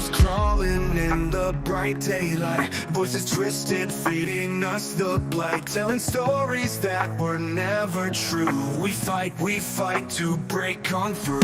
shadows crawling in the bright daylight, voices twisted, feeding us the blight, telling stories that were never true. We fight to break on through.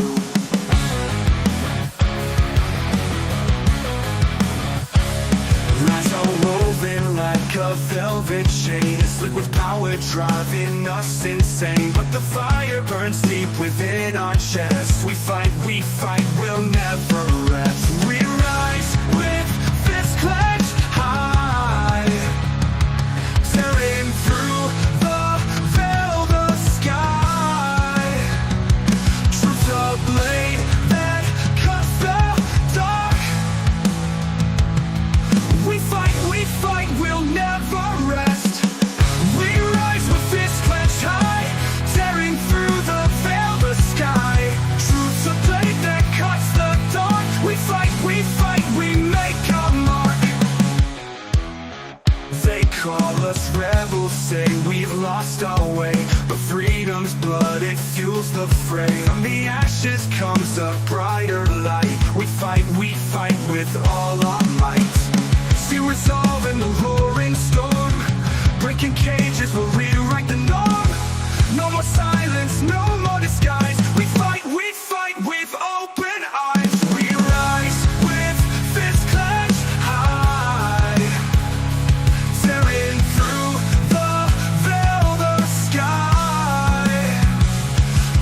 Lies are woven like a velvet chain, slick with power driving us insane. But the fire burns deep within our chests. We fight, we'll never rest. We rise with fists clenched high, tearing through the veil, the sky. Truth's a blade that cuts the dark. We fight, we'll never rest. We rise with fists clenched high, tearing through the veil, the sky. Truth's a blade that cuts the dark. We fight, we make our mark. They call us rebels, say we've lost our way, but freedom's blood, it fuels the fray. From the ashes comes a brighter light. We fight with all our might. See resolve in the roaring storm, breaking cages will rewrite the norm. No more silence, no more disguise. We fight with open eyes. We rise with fists clenched high, tearing through the veil, the sky.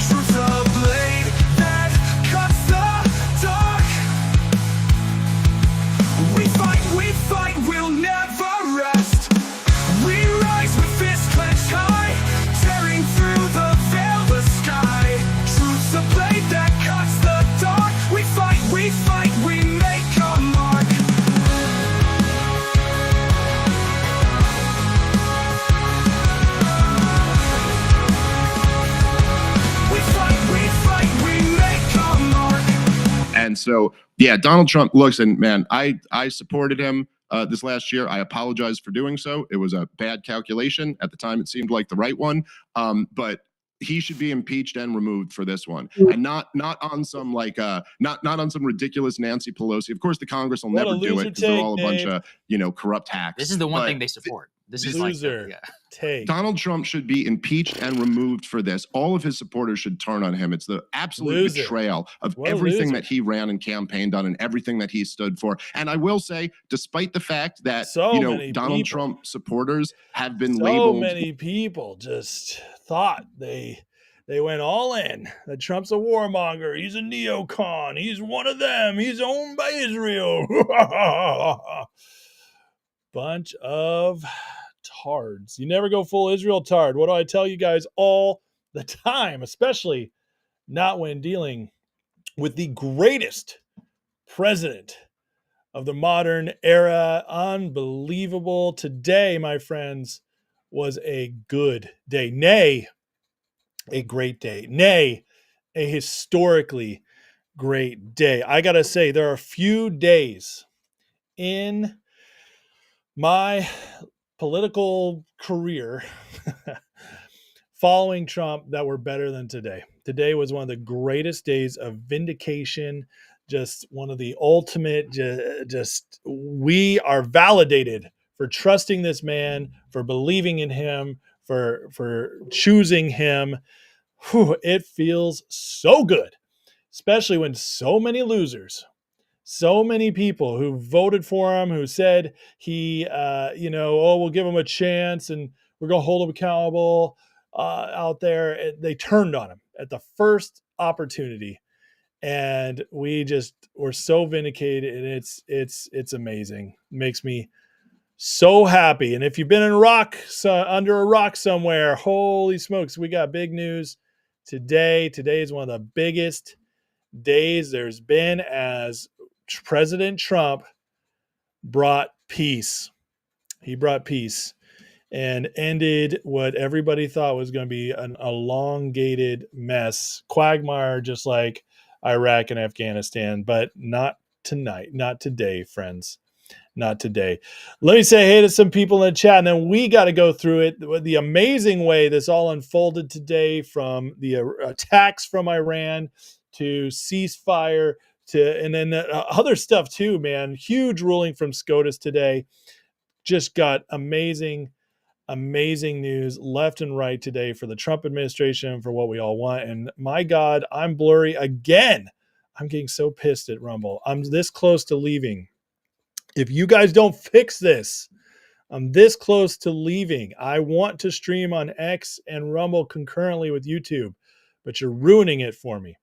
Truth's a blade that cuts the dark. We fight, we'll never rest. We rise with fists clenched high, tearing through the veil, the sky. Truth's a blade that cuts the dark. We fight, we make our mark. We make our mark. And so, yeah, Donald Trump looks, and man, I supported him this last year. I apologize for doing so. It was a bad calculation. At the time, it seemed like the right one. But he should be impeached and removed for this one, and not on some like not on some ridiculous Nancy Pelosi. Of course, the Congress will never do it because they're all a bunch of corrupt hacks. This is the one thing they support. This is loser take. Donald Trump should be impeached and removed for this. All of his supporters should turn on him. It's the absolute betrayal of everything that he ran and campaigned on and everything that he stood for. And I will say, despite the fact that Donald Trump supporters have been labeled, so many people just thought they went all in. That Trump's a warmonger. He's a neocon. He's one of them. He's owned by Israel. Bunch of tards. You never go full Israel tard. What do I tell you guys all the time, especially not when dealing with the greatest president of the modern era? Unbelievable. Today, my friends, was a good day. Nay, a great day. Nay, a historically great day. I got to say, there are a few days in my political career following Trump that were better than today. Today was one of the greatest days of vindication, just one of the ultimate, just we are validated for trusting this man, for believing in him, for choosing him. Whew, it feels so good, especially when so many losers, so many people who voted for him, who said he, we'll give him a chance and we're going to hold him accountable out there. They turned on him at the first opportunity. And we just were so vindicated, and it's amazing. It makes me so happy. And if you've been under a rock somewhere, holy smokes, we got big news today. Today is one of the biggest days there's been as President Trump brought peace. He brought peace and ended what everybody thought was going to be an elongated mess, quagmire, just like Iraq and Afghanistan, but not tonight, not today, friends, not today. Let me say hey to some people in the chat, and then we got to go through it. The amazing way this all unfolded today, from the attacks from Iran to ceasefire And then other stuff too, man. Huge ruling from SCOTUS today. Just got amazing news left and right today for the Trump administration, for what we all want. And my God, I'm blurry again. I'm getting so pissed at Rumble. I'm this close to leaving. If you guys don't fix this, I'm this close to leaving. I want to stream on X and Rumble concurrently with YouTube, but you're ruining it for me.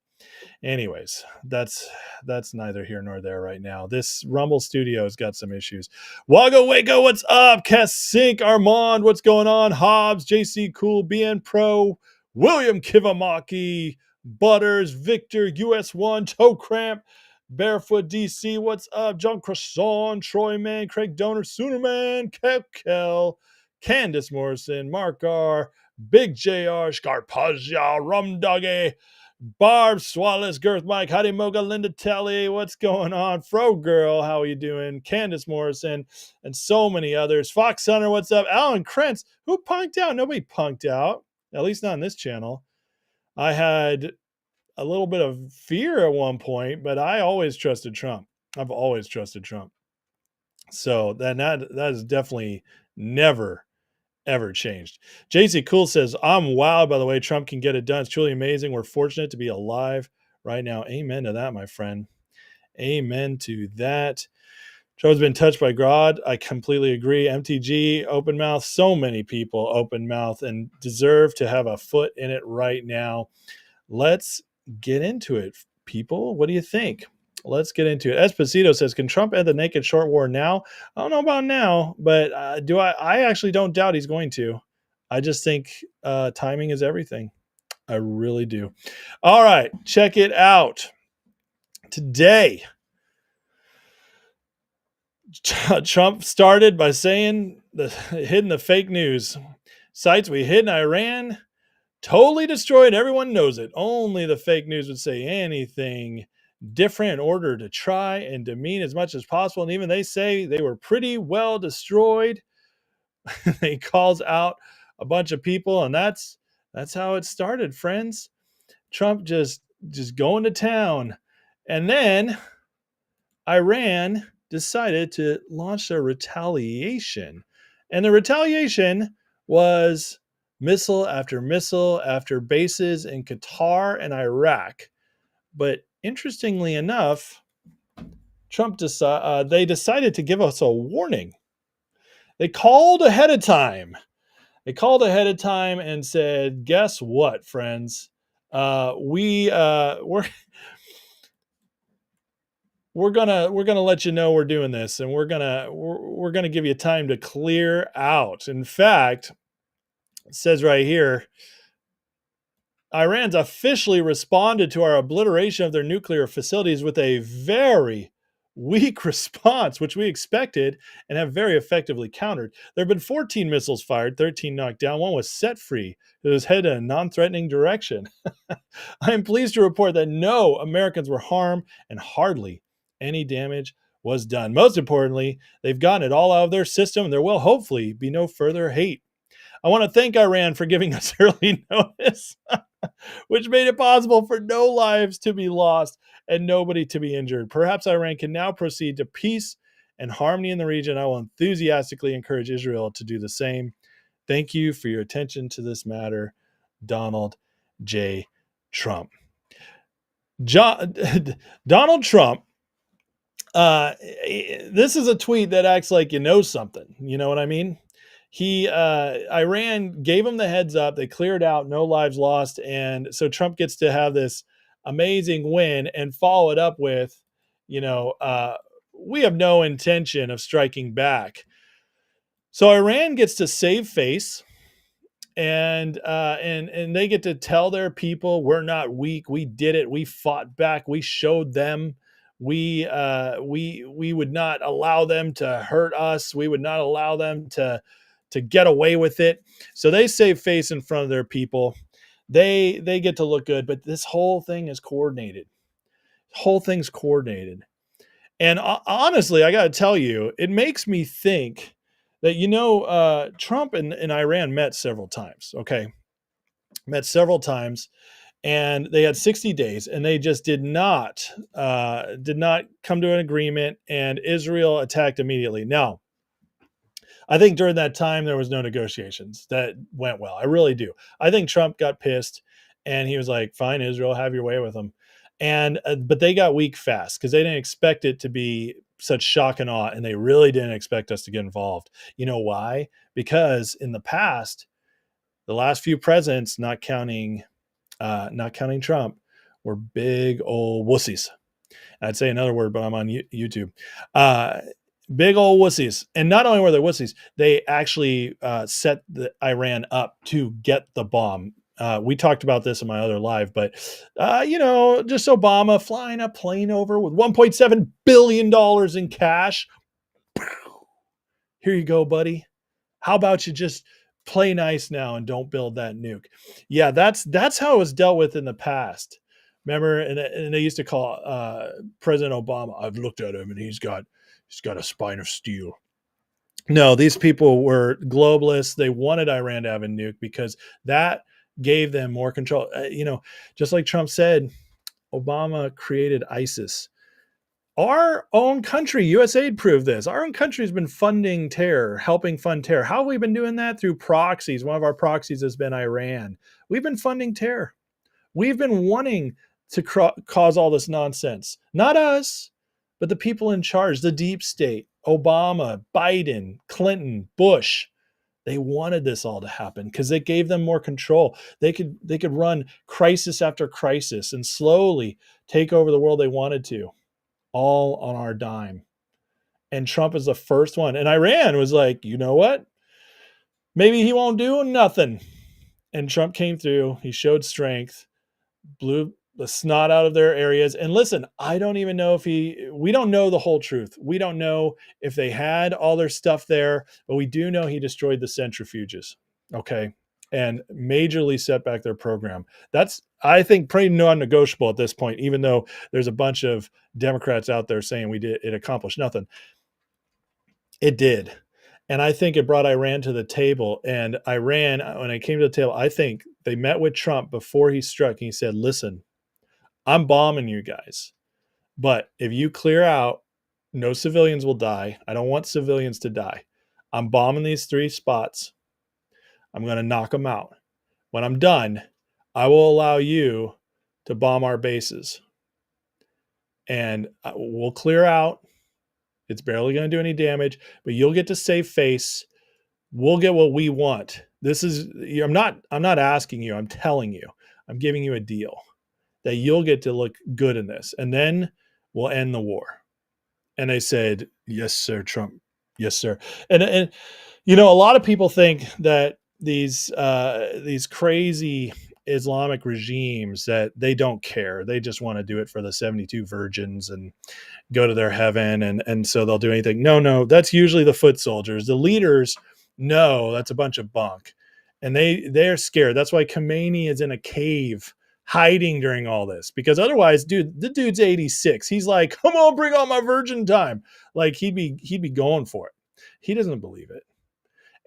Anyways, that's neither here nor there right now. This Rumble studio has got some issues. Wago Wago, what's up? Cassink, Armand, what's going on? Hobbs, JC Cool, BN Pro, William Kivamaki, Butters, Victor, US1, Toe Cramp, Barefoot DC, what's up? John Croissant, Troy Man, Craig Donor, Sooner Man, Kel, Candace Morrison, Mark R, Big JR, Scarpazia, Rum Doggy, Barb, Swallis, Girth Mike, Howdy Moga, Linda Telly, what's going on? Fro Girl, how are you doing? Candace Morrison, and so many others. Fox Hunter, what's up? Alan Krentz, who punked out? Nobody punked out, at least not on this channel. I had a little bit of fear at one point, but I always trusted Trump. I've always trusted Trump. So that is definitely never ever changed. JC Cool says, I'm wowed by the way Trump can get it done. It's truly amazing. We're fortunate to be alive right now. Amen to that, my friend. Amen to that. Trump's been touched by God. I completely agree. MTG, open mouth. So many people open mouth and deserve to have a foot in it right now. Let's get into it, people. What do you think? Let's get into it. Esposito says, can Trump end the naked short war now? I don't know about now, but I actually don't doubt he's going to. I just think timing is everything. I really do. All right, check it out. Today, Trump started by saying, hidden the fake news. Sites we hid in Iran, totally destroyed. Everyone knows it. Only the fake news would say anything different in order to try and demean as much as possible. And even they say they were pretty well destroyed. He calls out a bunch of people, and that's how it started, friends. Trump just going to town. And then Iran decided to launch their retaliation. And the retaliation was missile after bases in Qatar and Iraq. But interestingly enough, they decided to give us a warning. They called ahead of time. And said, guess what, friends? We're gonna let you know we're doing this, and we're gonna give you time to clear out. In fact, it says right here, Iran's officially responded to our obliteration of their nuclear facilities with a very weak response, which we expected and have very effectively countered. There have been 14 missiles fired, 13 knocked down. One was set free. It was headed in a non-threatening direction. I am pleased to report that no Americans were harmed and hardly any damage was done. Most importantly, they've gotten it all out of their system, and there will hopefully be no further hate. I want to thank Iran for giving us early notice, which made it possible for no lives to be lost and nobody to be injured. Perhaps Iran can now proceed to peace and harmony in the region. I will enthusiastically encourage Israel to do the same. Thank you for your attention to this matter, Donald J. Trump. Donald Trump, this is a tweet that acts like you know something. You know what I mean? Iran gave him the heads up. They cleared out, no lives lost. And so Trump gets to have this amazing win and follow it up with, we have no intention of striking back. So Iran gets to save face, and they get to tell their people, we're not weak. We did it. We fought back. We showed them. We would not allow them to hurt us. We would not allow them to get away with it. So they save face in front of their people. They get to look good, but this whole thing is coordinated. And honestly, I got to tell you, it makes me think that, Trump and Iran met several times. Okay. Met several times. and they had 60 days, and they just did not come to an agreement, and Israel attacked immediately. Now, I think during that time there was no negotiations that went well. I really do. I think Trump got pissed, and he was like, "Fine, Israel, have your way with them." And but they got weak fast because they didn't expect it to be such shock and awe, and they really didn't expect us to get involved. You know why? Because in the past, the last few presidents, not counting Trump, were big old wussies. I'd say another word, but I'm on YouTube. Big old wussies. And not only were they wussies, they actually set the Iran up to get the bomb. We talked about this in my other live, but just Obama flying a plane over with $1.7 billion in cash. Here you go, buddy. How about you just play nice now and don't build that nuke? Yeah, that's how it was dealt with in the past. Remember, and they used to call President Obama. I've looked at him, and he's got a spine of steel. No, these people were globalists. They wanted Iran to have a nuke because that gave them more control. Just like Trump said, Obama created ISIS. Our own country, USAID, proved this. Our own country has been funding terror, helping fund terror. How have we been doing that? Through proxies. One of our proxies has been Iran. We've been funding terror. We've been wanting to cause all this nonsense. Not us, but the people in charge, the deep state, Obama, Biden, Clinton, Bush. They wanted this all to happen because it gave them more control. They could run crisis after crisis and slowly take over the world they wanted to, all on our dime. And Trump is the first one. And Iran was like, you know what? Maybe he won't do nothing. And Trump came through. He showed strength, blew the snot out of their areas. And listen, I don't even know if we don't know the whole truth. We don't know if they had all their stuff there, but we do know he destroyed the centrifuges. Okay. And majorly set back their program. That's, I think, pretty non-negotiable at this point, even though there's a bunch of Democrats out there saying it accomplished nothing. It did. And I think it brought Iran to the table. And Iran, when it came to the table, I think they met with Trump before he struck. And he said, listen, I'm bombing you guys. But if you clear out, no civilians will die. I don't want civilians to die. I'm bombing these 3 spots. I'm going to knock them out. When I'm done, I will allow you to bomb our bases. And we'll clear out. It's barely going to do any damage, but you'll get to save face. We'll get what we want. This is, I'm not asking you, I'm telling you, I'm giving you a deal that you'll get to look good in this. And then we'll end the war. And they said, yes, sir, Trump. Yes, sir. And a lot of people think that these crazy Islamic regimes, that they don't care. They just want to do it for the 72 virgins and go to their heaven. And so they'll do anything. No, that's usually the foot soldiers. The leaders know that's a bunch of bunk. And they're scared. That's why Khomeini is in a cave hiding during all this, because otherwise, the dude's 86. He's like, come on, bring on my virgin time. Like he'd be going for it. He doesn't believe it.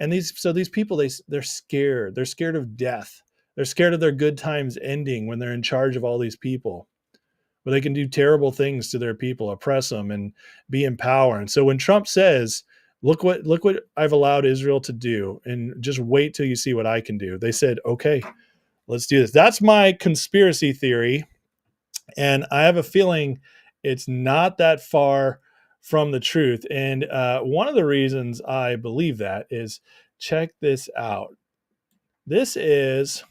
And these people, they're scared. They're scared of death. They're scared of their good times ending when they're in charge of all these people, where they can do terrible things to their people, oppress them, and be in power. And so when Trump says, look what I've allowed Israel to do, and just wait till you see what I can do, they said, okay, let's do this. That's my conspiracy theory. And I have a feeling it's not that far from the truth. And one of the reasons I believe that is, check this out. This is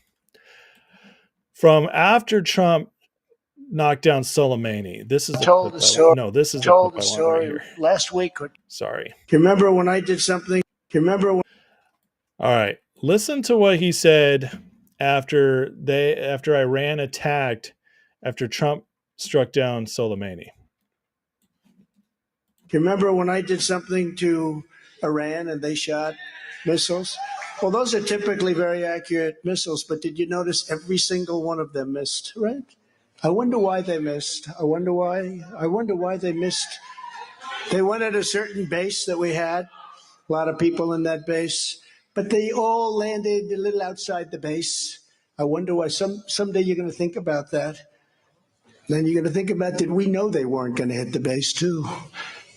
from after Trump knocked down Soleimani. This is told the story. No, this is told the story right last week. Sorry. Do you remember when I did something? Do you remember when? All right. Listen to what he said after Iran attacked, after Trump struck down Soleimani. Do you remember when I did something to Iran and they shot missiles? Well, those are typically very accurate missiles, but did you notice every single one of them missed, right? I wonder why they missed. I wonder why they missed. They went at a certain base that we had, a lot of people in that base, but they all landed a little outside the base. I wonder why someday you're going to think about that. Then you're going to think about, did we know they weren't going to hit the base too?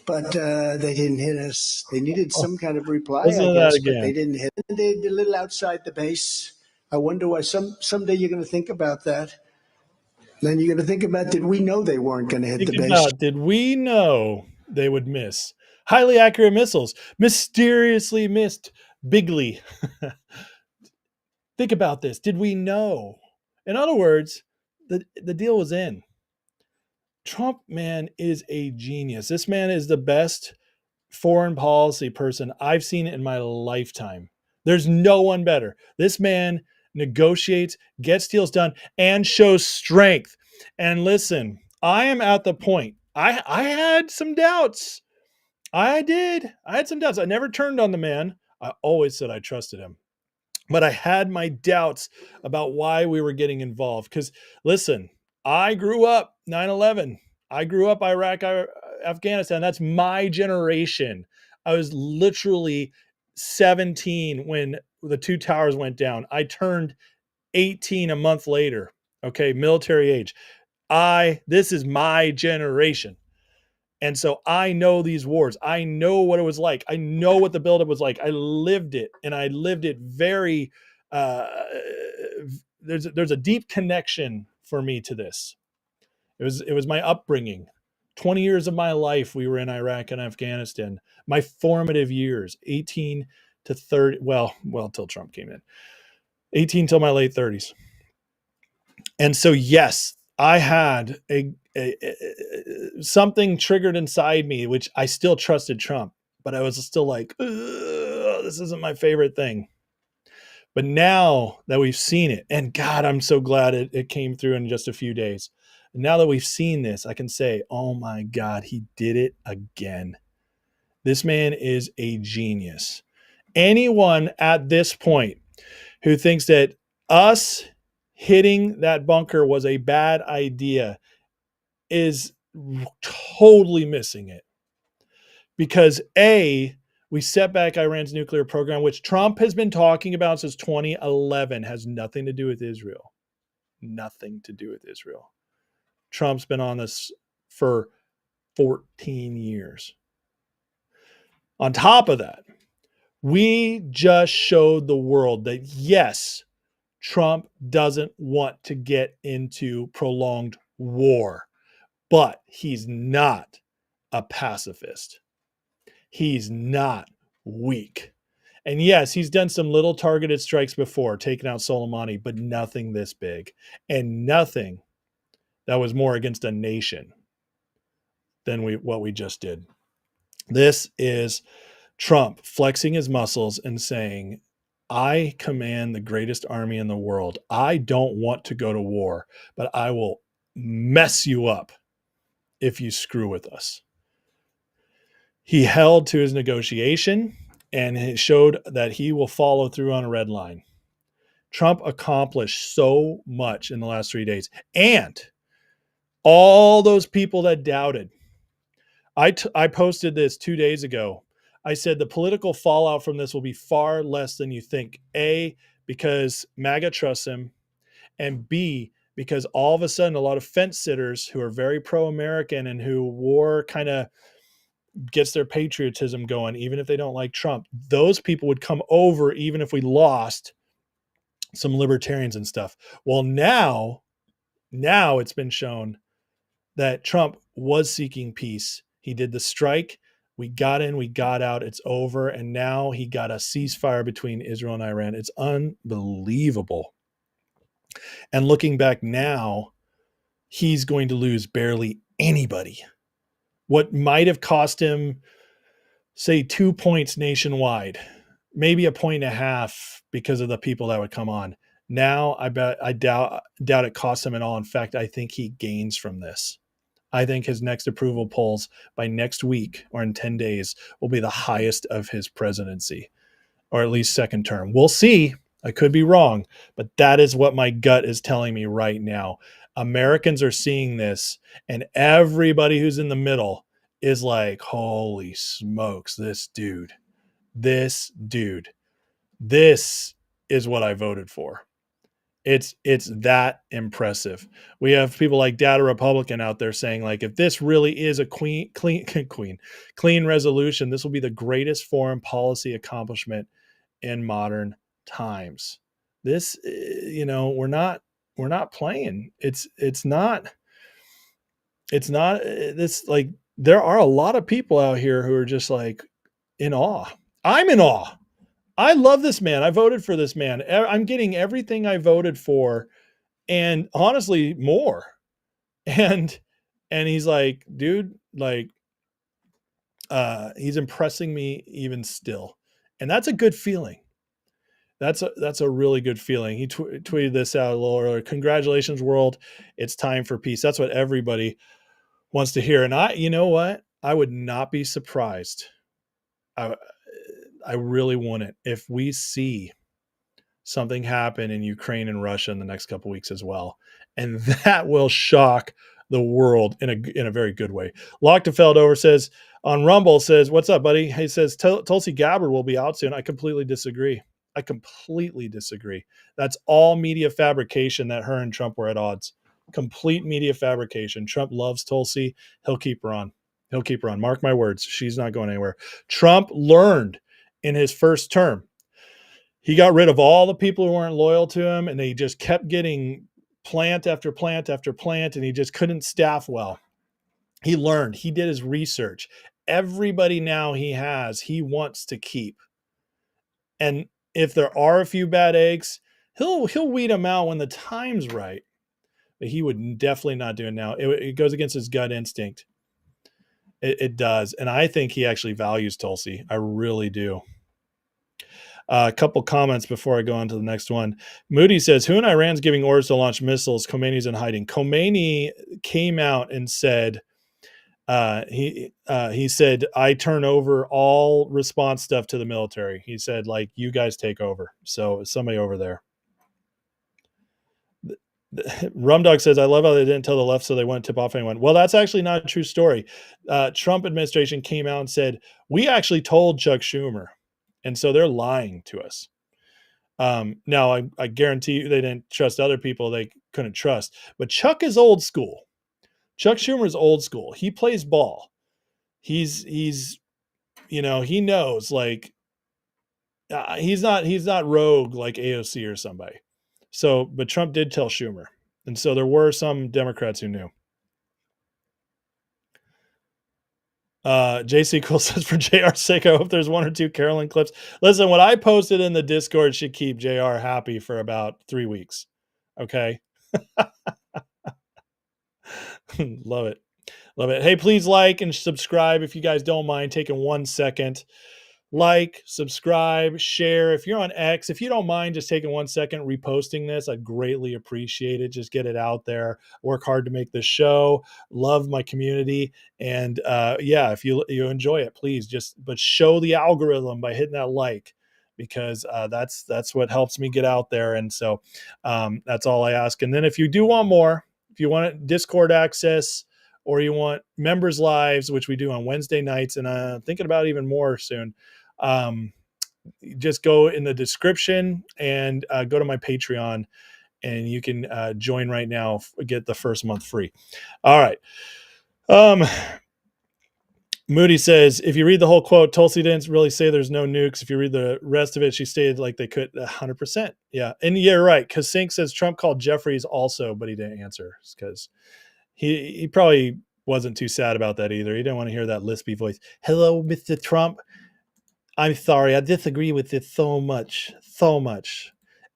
But they didn't hit us. They needed some kind of reply, Listen I to that guess, but they again. didn't hit. They're a little outside the base. I wonder why someday you're going to think about that. Then you're going to think about, did we know they weren't going to hit Think the base? about, did we know they would miss? Highly accurate missiles, mysteriously missed bigly. Think about this. Did we know? In other words, the deal was in. Trump, man, is a genius. This man is the best foreign policy person I've seen in my lifetime. There's no one better. This man negotiates, gets deals done, and shows strength. And listen, I am at the point. I had some doubts. I did. I had some doubts. I never turned on the man. I always said I trusted him. But I had my doubts about why we were getting involved. Because listen, I grew up 9/11. I grew up Iraq, Afghanistan. That's my generation. I was literally 17 when the two towers went down. I turned 18 a month later. Okay, military age. This is my generation. And so I know these wars. I know what it was like. I know what the buildup was like. I lived it, and I lived it very. There's a deep connection for me to this. It was my upbringing. 20 years of my life we were in Iraq and Afghanistan. My formative years, 18 to 30. Well, till Trump came in. 18 till my late 30s. And so yes, I had a something triggered inside me, which I still trusted Trump, but I was still like, this isn't my favorite thing. But now that we've seen it, and God, I'm so glad it came through in just a few days. Now that we've seen this, I can say, oh my God, he did it again. This man is a genius. Anyone at this point who thinks that us hitting that bunker was a bad idea is totally missing it. Because we set back Iran's nuclear program, which Trump has been talking about since 2011, has nothing to do with Israel. Nothing to do with Israel. Trump's been on this for 14 years. On top of that, we just showed the world that yes, Trump doesn't want to get into prolonged war, but he's not a pacifist. He's not weak. And yes, he's done some little targeted strikes before, taking out Soleimani, but nothing this big, and nothing that was more against a nation than what we just did. This is Trump flexing his muscles and saying, I command the greatest army in the world. I don't want to go to war, but I will mess you up if you screw with us. He held to his negotiation and he showed that he will follow through on a red line. Trump accomplished so much in the last 3 days. And all those people that doubted, I posted this 2 days ago. I said the political fallout from this will be far less than you think. A, because MAGA trusts him, and B, because all of a sudden a lot of fence sitters who are very pro-American and who war kind of gets their patriotism going, even if they don't like Trump, those people would come over even if we lost some libertarians and stuff. Well, now it's been shown that Trump was seeking peace. He did the strike. We got in, we got out, it's over. And now he got a ceasefire between Israel and Iran. It's unbelievable. And looking back now, he's going to lose barely anybody. What might have cost him, say, 2 points nationwide, maybe 1.5 points because of the people that would come on. Now, I doubt it costs him at all. In fact, I think he gains from this. I think his next approval polls by next week or in 10 days will be the highest of his presidency, or at least second term. We'll see. I could be wrong, but that is what my gut is telling me right now. Americans are seeing this, and everybody who's in the middle is like, holy smokes, this is what I voted for. It's that impressive. We have people like Data Republican out there saying, like, if this really is a clean resolution, this will be the greatest foreign policy accomplishment in modern times. This, we're not playing. It's not this, like, there are a lot of people out here who are just like in awe. I'm in awe. I love this man. I voted for this man. I'm getting everything I voted for, and honestly, more. And he's like, dude, like, he's impressing me even still, and that's a good feeling. That's a really good feeling. He tweeted this out a little earlier. Congratulations, world! It's time for peace. That's what everybody wants to hear. And you know what? I would not be surprised. I really wouldn't if we see something happen in Ukraine and Russia in the next couple of weeks as well, and that will shock the world in a very good way. Lochtefeld over says on Rumble, says, "What's up, buddy?" He says Tulsi Gabbard will be out soon. I completely disagree. That's all media fabrication that her and Trump were at odds. Complete media fabrication. Trump loves Tulsi. He'll keep her on. Mark my words. She's not going anywhere. Trump learned in his first term. He got rid of all the people who weren't loyal to him, and they just kept getting plant after plant after plant, and he just couldn't staff well. He learned. He did his research. Everybody now he wants to keep. And if there are a few bad eggs, he'll weed them out when the time's right. But he would definitely not do it now. It goes against his gut instinct. It does. And I think he actually values Tulsi. I really do. A couple comments before I go on to the next one. Moody says, who in Iran's giving orders to launch missiles? Khomeini's in hiding. Khomeini came out and said, he said, I turn over all response stuff to the military. He said, like, you guys take over. So somebody over there. Rumdog says, I love how they didn't tell the left so they wouldn't tip off anyone. Well, that's actually not a true story. Trump administration came out and said, we actually told Chuck Schumer. And so they're lying to us. Now, I guarantee you they didn't trust other people they couldn't trust. But Chuck is old school. Chuck Schumer is old school. He plays ball. He's he knows, like, he's not rogue like AOC or somebody. So, but Trump did tell Schumer. And so there were some Democrats who knew. JC Cool says, for JR's sake, I hope there's one or two Carolyn clips. Listen, what I posted in the Discord should keep JR happy for about 3 weeks. Okay. Love it. Hey, please like and subscribe if you guys don't mind taking 1 second. Like, subscribe, share. If you're on X, if you don't mind just taking 1 second reposting this, I'd greatly appreciate it. Just get it out there. Work hard to make this show. Love my community. And if you enjoy it, please but show the algorithm by hitting that like, because that's what helps me get out there. And so that's all I ask. And then if you do want more, if you want Discord access, or you want members lives, which we do on Wednesday nights, and thinking about even more soon, just go in the description and go to my Patreon, and you can join right now, get the first month free. All right. Moody says, if you read the whole quote, Tulsi didn't really say there's no nukes. If you read the rest of it, she stated like they could 100%. Yeah. And you're right. Because Sink says Trump called Jeffries also, but he didn't answer because he probably wasn't too sad about that either. He didn't want to hear that lispy voice. Hello, Mr. Trump. I'm sorry. I disagree with this so much.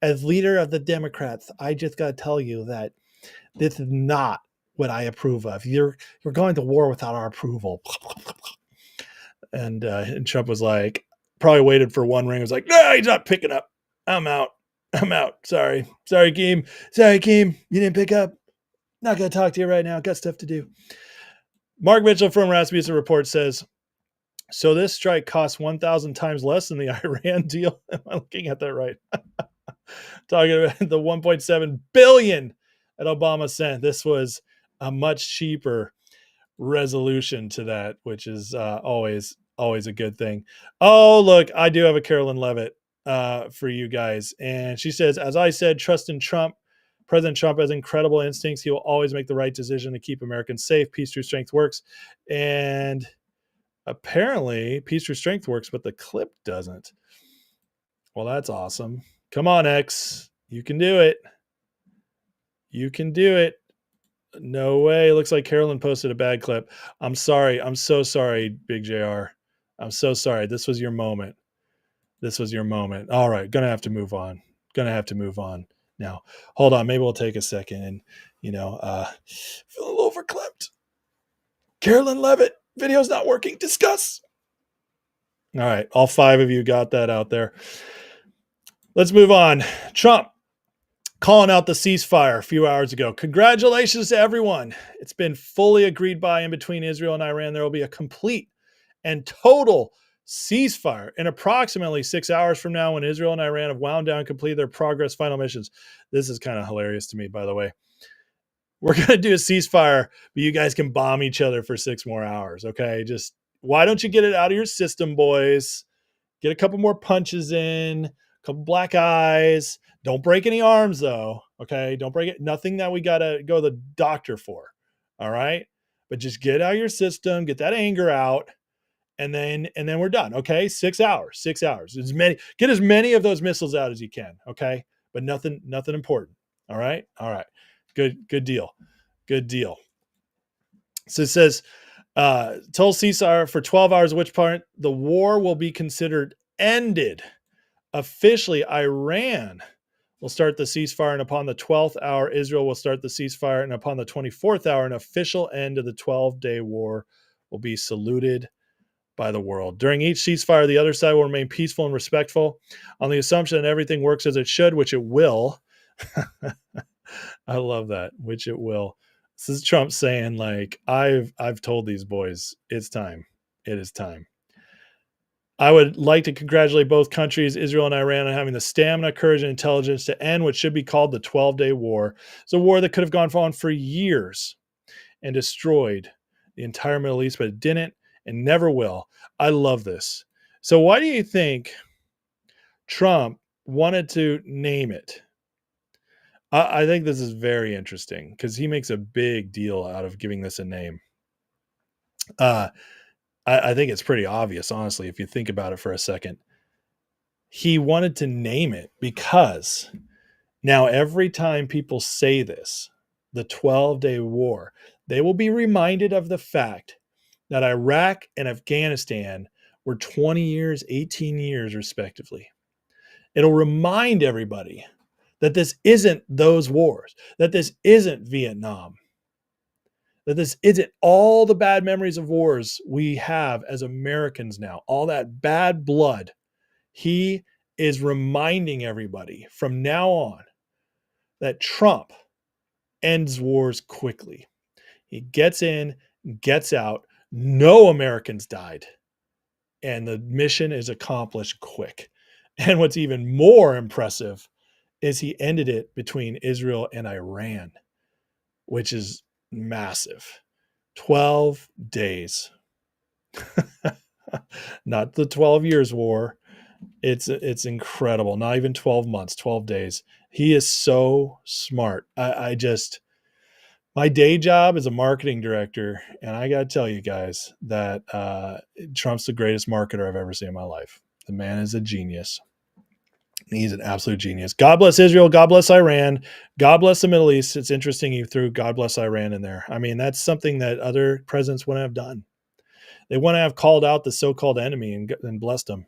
As leader of the Democrats, I just got to tell you that this is not what I approve of. You're going to war without our approval. And Trump was like, probably waited for one ring. Was like, no, he's not picking up. I'm out. Sorry, Keem. You didn't pick up. Not going to talk to you right now. Got stuff to do. Mark Mitchell from Rasmussen Report says, so this strike costs 1,000 times less than the Iran deal. Am I looking at that right? Talking about the 1.7 billion that Obama sent. This was a much cheaper resolution to that, which is always a good thing. Oh, look, I do have a Carolyn Levitt for you guys. And she says, as I said, trust in Trump President Trump has incredible instincts. He will always make the right decision to keep Americans safe. Peace through strength works. And apparently peace through strength works, but the clip doesn't. Well, that's awesome. Come on, X. You can do it. You can do it. No way. Looks like Carolyn posted a bad clip. I'm sorry. I'm so sorry, Big JR. I'm so sorry. This was your moment. This was your moment. All right. Gonna have to move on. Gonna have to move on now. Hold on. Maybe we'll take a second and, feel a little overclipped. Carolyn Levitt, video's not working. Discuss. All right. All 5 of you got that out there. Let's move on. Trump calling out the ceasefire a few hours ago. Congratulations to everyone. It's been fully agreed by in between Israel and Iran. There will be a complete and total ceasefire in approximately 6 hours from now when Israel and Iran have wound down and completed their progress final missions. This is kind of hilarious to me, by the way. We're going to do a ceasefire, but you guys can bomb each other for 6 more hours, okay? Just why don't you get it out of your system, boys? Get a couple more punches in, a couple black eyes. Don't break any arms, though, okay? Don't break it. Nothing that we got to go to the doctor for, all right? But just get out of your system, get that anger out, and then we're done, okay? 6 hours, 6 hours. Get as many of those missiles out as you can, okay? But nothing important, all right? All right. Good deal. Good deal. So it says, total ceasefire for 12 hours, at which point the war will be considered ended. Officially, Iran will start the ceasefire, and upon the 12th hour, Israel will start the ceasefire, and upon the 24th hour, an official end of the 12-day war will be saluted by the world. During each ceasefire, the other side will remain peaceful and respectful on the assumption that everything works as it should, which it will. I love that, which it will. This is Trump saying, like, I've told these boys, it's time. It is time. I would like to congratulate both countries, Israel and Iran, on having the stamina, courage, and intelligence to end what should be called the 12-day war. It's a war that could have gone on for years and destroyed the entire Middle East, but it didn't and never will. I love this. So why do you think Trump wanted to name it? I think this is very interesting because he makes a big deal out of giving this a name. I think it's pretty obvious, honestly, if you think about it for a second. He wanted to name it because now every time people say this, the 12-day war, they will be reminded of the fact that Iraq and Afghanistan were 20 years, 18 years, respectively. It'll remind everybody that this isn't those wars, that this isn't Vietnam, that this isn't all the bad memories of wars we have as Americans now, all that bad blood. He is reminding everybody from now on that Trump ends wars quickly. He gets in, gets out, no Americans died, and the mission is accomplished quick. And what's even more impressive is he ended it between Israel and Iran, which is massive. 12 days. Not the 12 years war. It's incredible. Not even 12 months, 12 days. He is so smart. My day job is a marketing director, and I got to tell you guys that Trump's the greatest marketer I've ever seen in my life. The man is a genius. He's an absolute genius. God bless Israel. God bless Iran. God bless the Middle East. It's interesting you threw God bless Iran in there. I mean, that's something that other presidents wouldn't have done. They wouldn't have called out the so-called enemy and blessed them.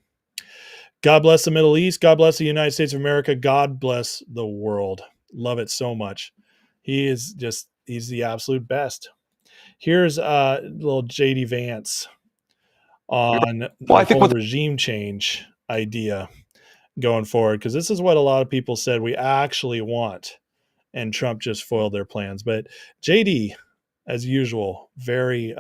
God bless the Middle East. God bless the United States of America. God bless the world. Love it so much. He's the absolute best. Here's little JD Vance on the whole regime change idea going forward, because this is what a lot of people said we actually want, and Trump just foiled their plans. But JD, as usual, very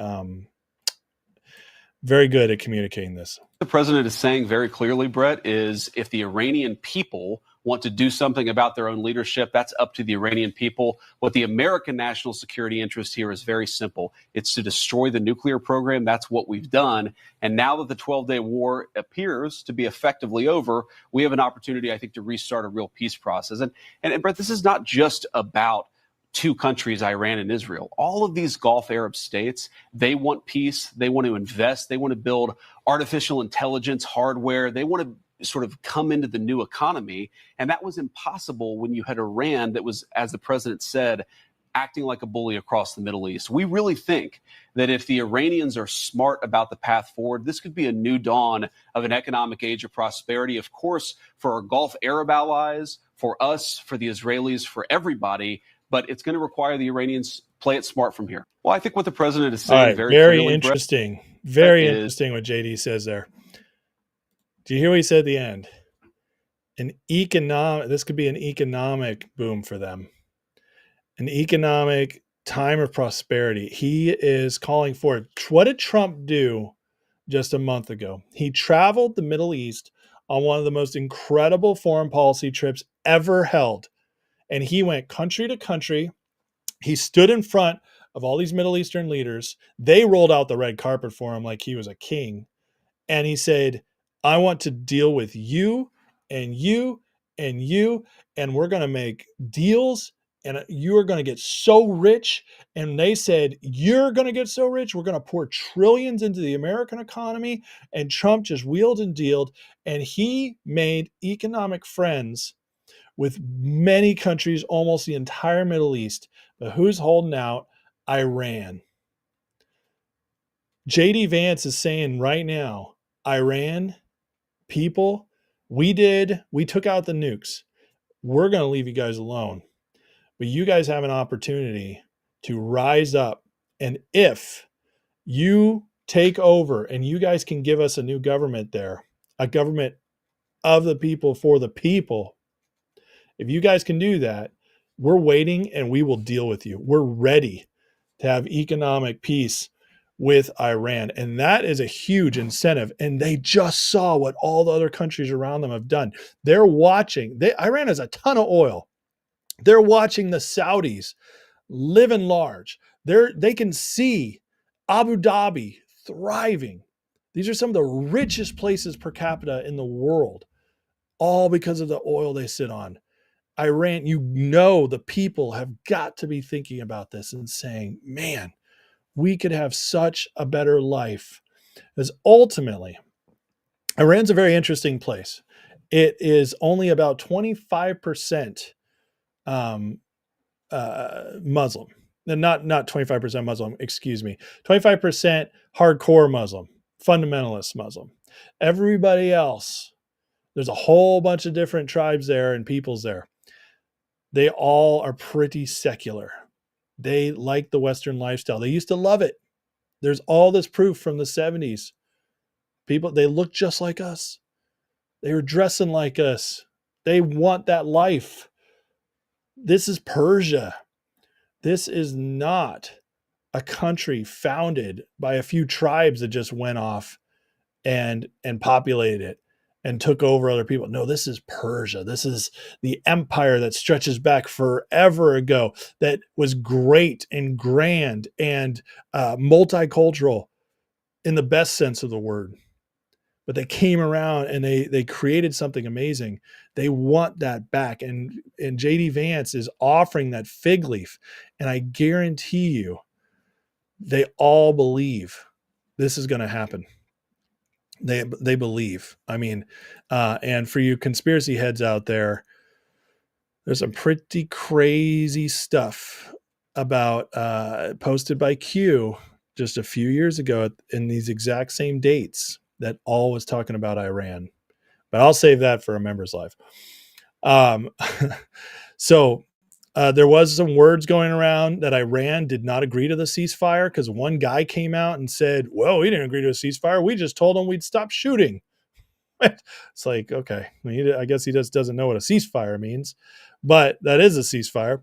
good at communicating this. The president is saying very clearly, Brett, is if the Iranian people want to do something about their own leadership, that's up to the Iranian people. What the American national security interest here is very simple. It's to destroy the nuclear program. That's what we've done. And now that the 12-day war appears to be effectively over, we have an opportunity, I think, to restart a real peace process. And Brett, this is not just about two countries, Iran and Israel. All of these Gulf Arab states, they want peace. They want to invest. They want to build artificial intelligence hardware. They want to sort of come into the new economy. And that was impossible when you had Iran that was, as the president said, acting like a bully across the Middle East. We really think that if the Iranians are smart about the path forward, this could be a new dawn of an economic age of prosperity, of course, for our Gulf Arab allies, for us, for the Israelis, for everybody. But it's going to require the Iranians play it smart from here. Well, I think what the president is saying very clearly, interesting. Very Brett, interesting what JD says there. Do you hear what he said at the end? This could be an economic boom for them. An economic time of prosperity. He is calling for it. What did Trump do just a month ago? He traveled the Middle East on one of the most incredible foreign policy trips ever held. And he went country to country. He stood in front of all these Middle Eastern leaders. They rolled out the red carpet for him like he was a king. And he said, I want to deal with you and you and you, and we're going to make deals, and you are going to get so rich. And they said, you're going to get so rich, we're going to pour trillions into the American economy. And Trump just wheeled and dealed, and he made economic friends with many countries, almost the entire Middle East. But who's holding out? Iran. JD Vance is saying right now, Iran people, we took out the nukes. We're going to leave you guys alone. But you guys have an opportunity to rise up. And if you take over and you guys can give us a new government there, a government of the people for the people, if you guys can do that, we're waiting and we will deal with you. We're ready to have economic peace with Iran. And that is a huge incentive. And they just saw what all the other countries around them have done. They're watching. Iran has a ton of oil. They're watching the Saudis living large. They can see Abu Dhabi thriving. These are some of the richest places per capita in the world, all because of the oil they sit on. Iran, the people have got to be thinking about this and saying, man, we could have such a better life. Because ultimately, Iran's a very interesting place. It is only about 25% Muslim. Not 25% Muslim, excuse me. 25% hardcore Muslim, fundamentalist Muslim. Everybody else, there's a whole bunch of different tribes there and peoples there. They all are pretty secular. They like the Western lifestyle. They used to love it. There's all this proof from the 70s. People, they look just like us. They were dressing like us. They want that life. This is Persia. This is not a country founded by a few tribes that just went off and populated it and took over other people. No, this is Persia. This is the empire that stretches back forever ago, that was great and grand and multicultural in the best sense of the word. But they came around and they created something amazing. They want that back. And JD Vance is offering that fig leaf. And I guarantee you, they all believe this is going to happen. They believe. I mean, and for you conspiracy heads out there, there's some pretty crazy stuff about posted by Q just a few years ago in these exact same dates that all was talking about Iran. But I'll save that for a member's live. So there was some words going around that Iran did not agree to the ceasefire because one guy came out and said, well, we didn't agree to a ceasefire. We just told them we'd stop shooting. It's like, okay, I guess he just doesn't know what a ceasefire means, but that is a ceasefire.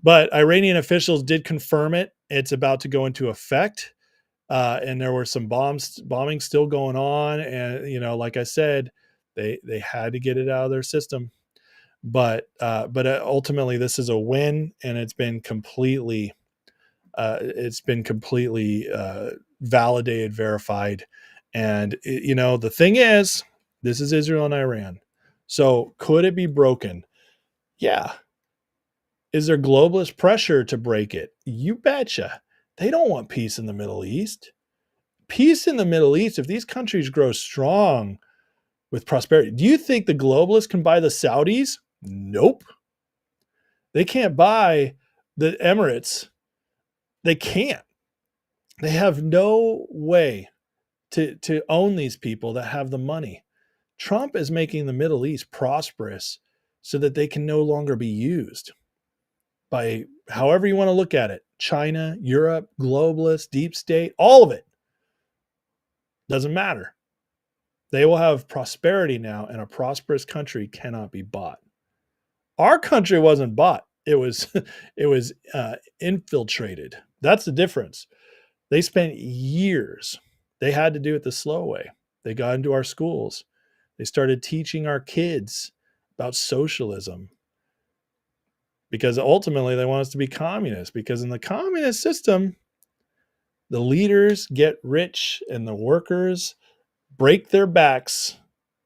But Iranian officials did confirm it. It's about to go into effect. And there were some bombing still going on. And, like I said, they had to get it out of their system. But ultimately, this is a win, and it's been completely validated, verified. And the thing is, this is Israel and Iran. So could it be broken? Yeah. Is there globalist pressure to break it? You betcha. They don't want peace in the Middle East. Peace in the Middle East, if these countries grow strong with prosperity, do you think the globalists can buy the Saudis? Nope. They can't buy the Emirates. They can't. They have no way to own these people that have the money. Trump is making the Middle East prosperous so that they can no longer be used by however you want to look at it. China, Europe, globalists, deep state, all of it. Doesn't matter. They will have prosperity now, and a prosperous country cannot be bought. Our country wasn't bought. It was infiltrated. That's the difference. They spent years. They had to do it the slow way. They got into our schools. They started teaching our kids about socialism, because ultimately they want us to be communists, because in the communist system, the leaders get rich and the workers break their backs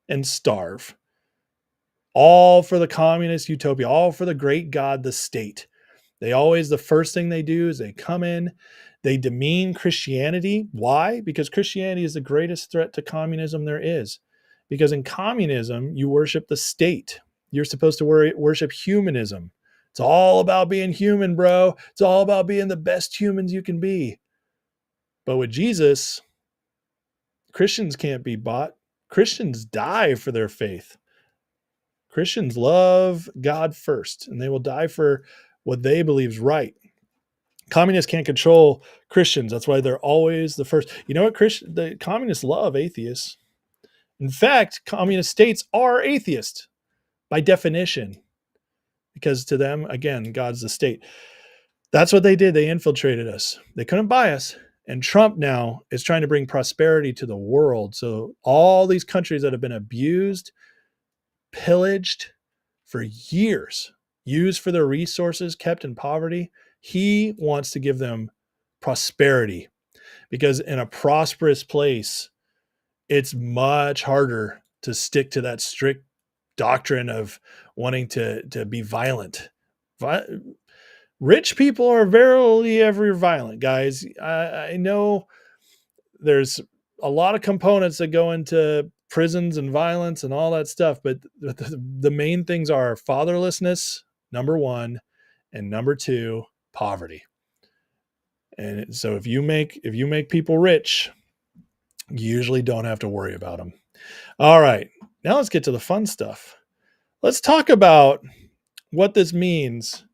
and starve. All for the communist utopia, all for the great God, the state. The first thing they do is they come in, they demean Christianity. Why? Because Christianity is the greatest threat to communism there is. Because in communism, you worship the state. You're supposed to worship humanism. It's all about being human, bro. It's all about being the best humans you can be. But with Jesus, Christians can't be bought. Christians die for their faith. Christians love God first, and they will die for what they believe is right. Communists can't control Christians. That's why they're always the first. You know what? The communists love atheists. In fact, communist states are atheist by definition, because to them, again, God's the state. That's what they did. They infiltrated us. They couldn't buy us. And Trump now is trying to bring prosperity to the world. So all these countries that have been abused, pillaged for years, used for their resources, kept in poverty, he wants to give them prosperity, because in a prosperous place, it's much harder to stick to that strict doctrine of wanting to be violent. Rich people are verily ever violent, guys. I know there's a lot of components that go into prisons and violence and all that stuff, but the main things are fatherlessness, number one, and number two, poverty. And so if you make people rich, you usually don't have to worry about them. All right, now let's get to the fun stuff. Let's talk about what this means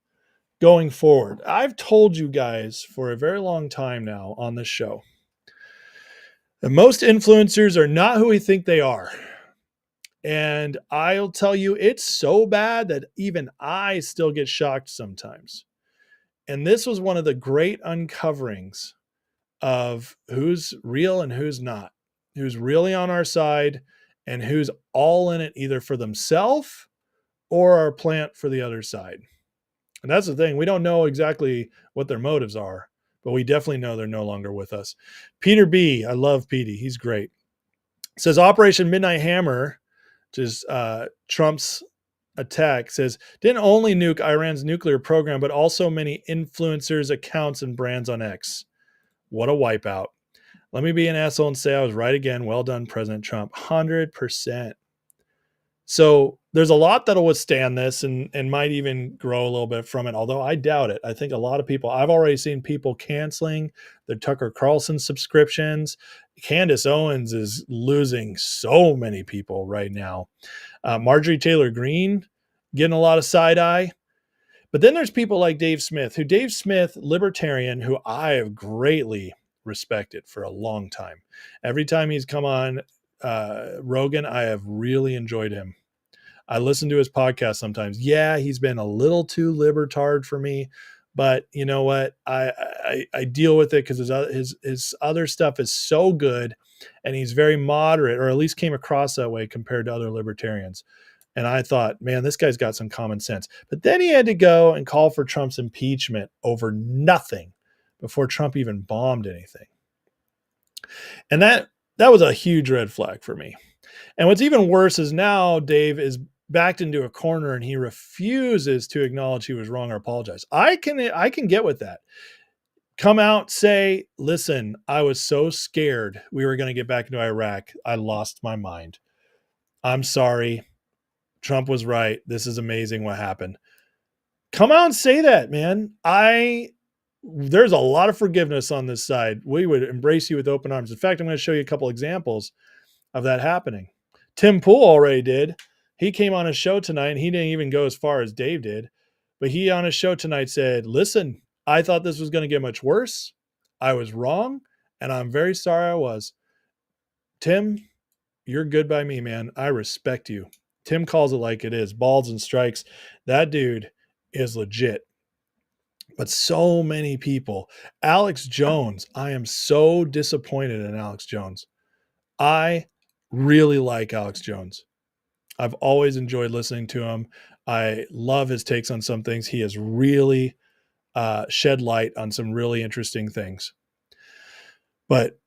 going forward. I've told you guys for a very long time now on this show that most influencers are not who we think they are. And I'll tell you, it's so bad that even I still get shocked sometimes. And this was one of the great uncoverings of who's real and who's not, who's really on our side and who's all in it either for themselves or our plant for the other side. And that's the thing. We don't know exactly what their motives are, but we definitely know they're no longer with us. Peter B. I love Petey. He's great. Says Operation Midnight Hammer, which is Trump's attack, says, didn't only nuke Iran's nuclear program, but also many influencers, accounts, and brands on X. What a wipeout. Let me be an asshole and say I was right again. Well done, President Trump. 100%. So there's a lot that'll withstand this and might even grow a little bit from it, although I doubt it. I think a lot of people, I've already seen people canceling their Tucker Carlson subscriptions. Candace Owens is losing so many people right now. Marjorie Taylor Greene getting a lot of side eye. But then there's people like Dave Smith, libertarian, who I have greatly respected for a long time. Every time he's come on Rogan, I have really enjoyed him. I listen to his podcast sometimes. Yeah, he's been a little too libertard for me, but you know what? I deal with it because his other stuff is so good, and he's very moderate, or at least came across that way compared to other libertarians. And I thought, man, this guy's got some common sense. But then he had to go and call for Trump's impeachment over nothing before Trump even bombed anything. And that was a huge red flag for me. And what's even worse is now Dave is backed into a corner and he refuses to acknowledge he was wrong or apologize. I can get with that. Come out, say, listen, I was so scared we were going to get back into Iraq. I lost my mind. I'm sorry. Trump was right. This is amazing what happened. Come out and say that, man. There's a lot of forgiveness on this side. We would embrace you with open arms. In fact, I'm going to show you a couple examples of that happening. Tim Pool already did. He came on his show tonight, and he didn't even go as far as Dave did. But he on his show tonight said, listen, I thought this was going to get much worse. I was wrong, and I'm very sorry I was. Tim, you're good by me, man. I respect you. Tim calls it like it is. Balls and strikes. That dude is legit. But so many people. Alex Jones. I am so disappointed in Alex Jones. I really like Alex Jones. I've always enjoyed listening to him. I love his takes on some things. He has really shed light on some really interesting things. But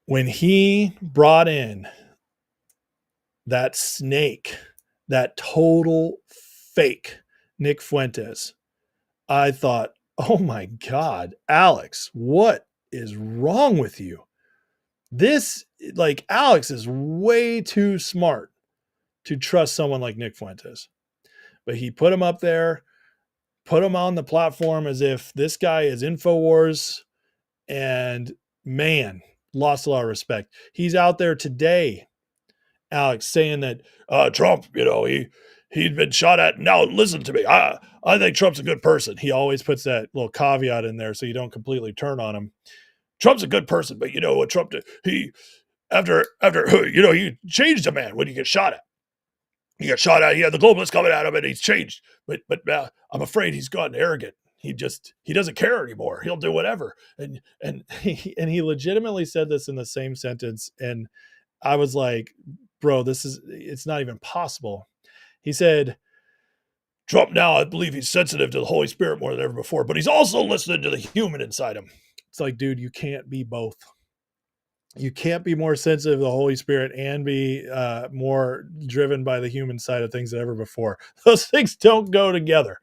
when he brought in that snake, that total fake Nick Fuentes, I thought, oh my God, Alex, what is wrong with you? Alex is way too smart to trust someone like Nick Fuentes. But he put him up there, put him on the platform as if this guy is InfoWars, and man, lost a lot of respect. He's out there today, Alex, saying that Trump, he'd been shot at. Now listen to me. I think Trump's a good person. He always puts that little caveat in there so you don't completely turn on him. Trump's a good person, but you know what Trump did? He changed a man when he gets shot at. He got shot at. He had the globalists coming at him, and he's changed. But I'm afraid he's gotten arrogant. He doesn't care anymore. He'll do whatever. And he legitimately said this in the same sentence. And I was like, bro, it's not even possible. He said, Trump now, I believe he's sensitive to the Holy Spirit more than ever before, but he's also listening to the human inside him. It's like, dude, you can't be both. You can't be more sensitive to the Holy Spirit and be more driven by the human side of things than ever before. Those things don't go together.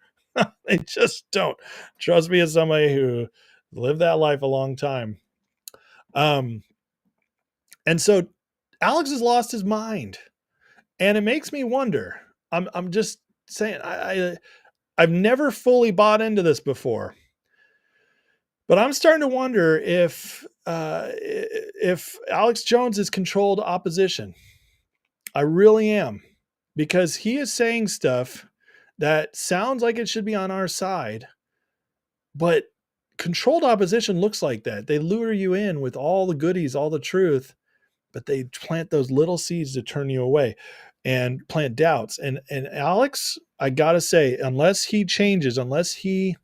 They just don't. Trust me as somebody who lived that life a long time. And so Alex has lost his mind. And it makes me wonder. I'm just saying, I've never fully bought into this before. But I'm starting to wonder if Alex Jones is controlled opposition. I really am, because he is saying stuff that sounds like it should be on our side, but controlled opposition looks like that. They lure you in with all the goodies, all the truth, but they plant those little seeds to turn you away and plant doubts. And Alex, I gotta say, unless he changes, unless he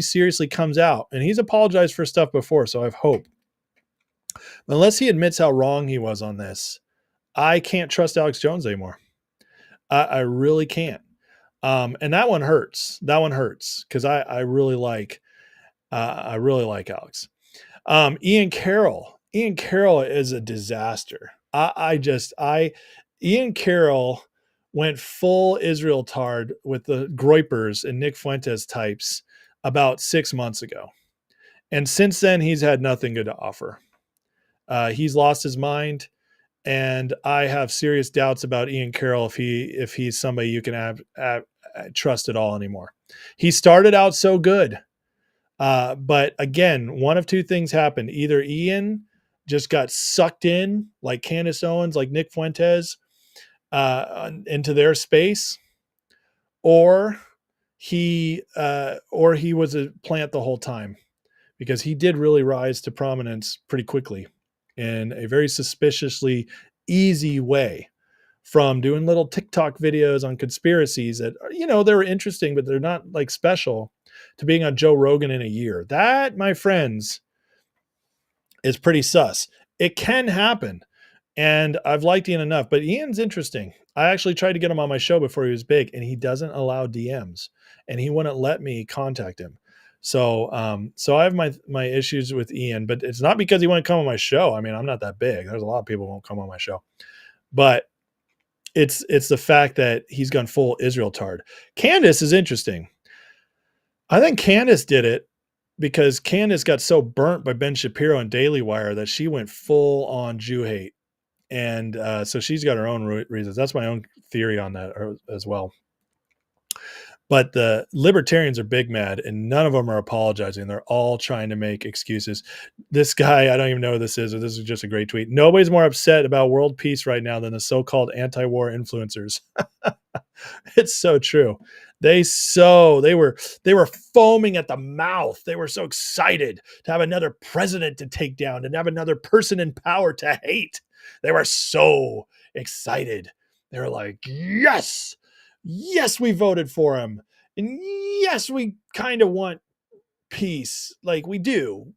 seriously comes out, and he's apologized for stuff before, so I have hope. But unless he admits how wrong he was on this, I can't trust Alex Jones anymore. I really can't. And that one hurts. That one hurts because I really like Alex. Ian Carroll. Ian Carroll is a disaster. Ian Carroll went full Israel tard with the Groypers and Nick Fuentes types about 6 months ago. And since then, he's had nothing good to offer. He's lost his mind. And I have serious doubts about Ian Carroll if he's somebody you can trust at all anymore. He started out so good. But again, one of two things happened. Either Ian just got sucked in like Candace Owens, like Nick Fuentes, into their space, or he was a plant the whole time, because he did really rise to prominence pretty quickly in a very suspiciously easy way, from doing little TikTok videos on conspiracies that, they're interesting, but they're not like special, to being on Joe Rogan in a year. That, my friends, is pretty sus. It can happen. And I've liked Ian enough, but Ian's interesting. I actually tried to get him on my show before he was big, and he doesn't allow DMs, and he wouldn't let me contact him. So, so I have my issues with Ian, but it's not because he wouldn't come on my show. I mean, I'm not that big. There's a lot of people who won't come on my show, but it's the fact that he's gone full Israel tard. Candace is interesting. I think Candace did it because Candace got so burnt by Ben Shapiro and Daily Wire that she went full on Jew hate. And so she's got her own reasons. That's my own theory on that as well. But the Libertarians are big mad, and none of them are apologizing. They're all trying to make excuses. This guy, I don't even know who this is, or this is just a great tweet. Nobody's more upset about world peace right now than the so-called anti-war influencers. It's so true. They were foaming at the mouth. They were so excited to have another president to take down and have another person in power to hate. They were so excited. They were like, yes, we voted for him. And yes, we kind of want peace. Like we do.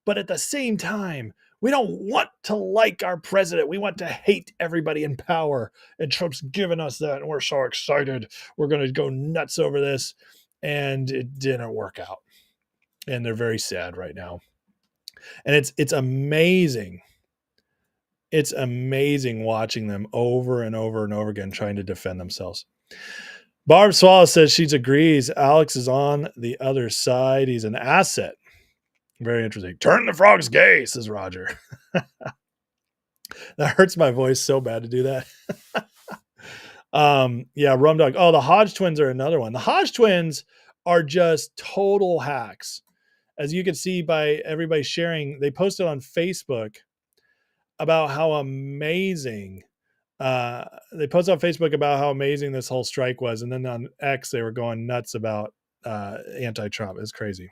But at the same time, we don't want to like our president. We want to hate everybody in power. And Trump's given us that. And we're so excited. We're going to go nuts over this. And it didn't work out. And they're very sad right now. And it's amazing. It's amazing watching them over and over and over again trying to defend themselves. Barb Swallow says she agrees. Alex is on the other side. He's an asset. Very interesting. Turn the frogs gay, says Roger. That hurts my voice so bad to do that. Yeah, Rum Dog. Oh, the Hodge twins are another one. The Hodge twins are just total hacks. As you can see by everybody sharing, they posted on Facebook about how amazing they posted on Facebook about how amazing this whole strike was. And then on X, they were going nuts about anti-Trump. It's crazy.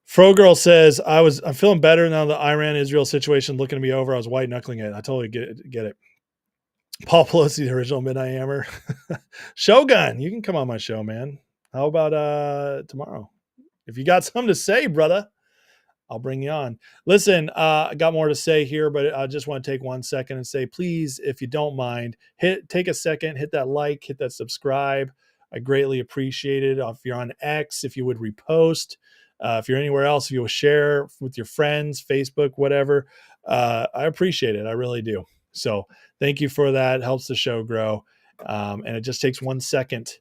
Fro Girl says, I'm feeling better now the Iran-Israel situation looking to be over. I was white knuckling it. I totally get it. Paul Pelosi, the original Midnight Hammer. Shogun, you can come on my show, man. How about tomorrow? If you got something to say, brother, I'll bring you on. Listen, I got more to say here, but I just want to take 1 second and say, please, if you don't mind, take a second, hit that like, hit that subscribe. I greatly appreciate it. If you're on X, if you would repost. If you're anywhere else, if you will share with your friends, Facebook, whatever, I appreciate it. I really do. So thank you for that. It helps the show grow. And it just takes 1 second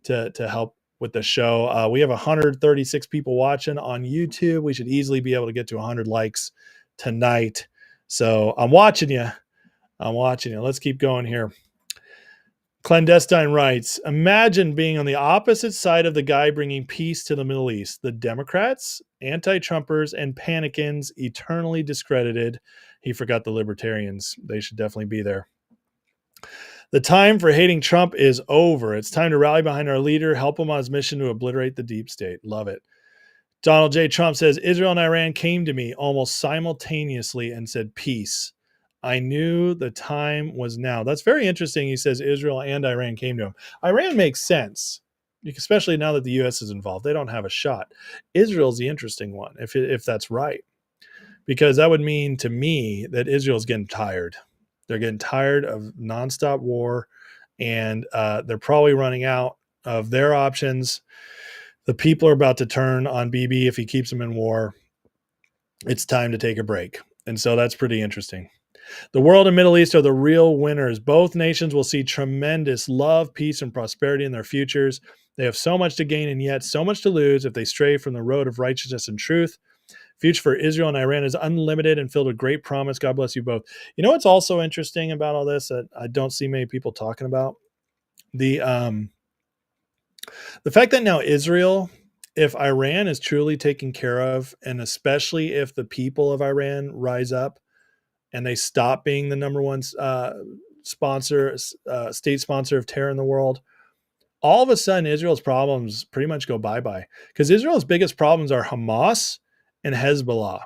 to help with the show. We have 136 people watching on YouTube. We should easily be able to get to 100 likes tonight. So I'm watching you. Let's keep going here. Clandestine writes, imagine being on the opposite side of the guy bringing peace to the Middle East. The Democrats, anti-Trumpers, and panicans eternally discredited. He forgot the Libertarians. They should definitely be there. The time for hating Trump is over. It's time to rally behind our leader, help him on his mission to obliterate the deep state. Love it. Donald J. Trump says, Israel and Iran came to me almost simultaneously and said, peace. I knew the time was now. That's very interesting. He says Israel and Iran came to him. Iran makes sense, especially now that the U.S. is involved. They don't have a shot. Israel's the interesting one, if that's right, because that would mean to me that Israel's getting tired. They're getting tired of nonstop war, and they're probably running out of their options. The people are about to turn on Bibi if he keeps them in war. It's time to take a break. And so that's pretty interesting. The world and Middle East are the real winners. Both nations will see tremendous love, peace, and prosperity in their futures. They have so much to gain and yet so much to lose if they stray from the road of righteousness and truth. Future for Israel and Iran is unlimited and filled with great promise. God bless you both. You know what's also interesting about all this that I don't see many people talking about? The fact that now Israel, if Iran is truly taken care of, and especially if the people of Iran rise up and they stop being the number one state sponsor of terror in the world, all of a sudden Israel's problems pretty much go bye-bye. Because Israel's biggest problems are Hamas and Hezbollah.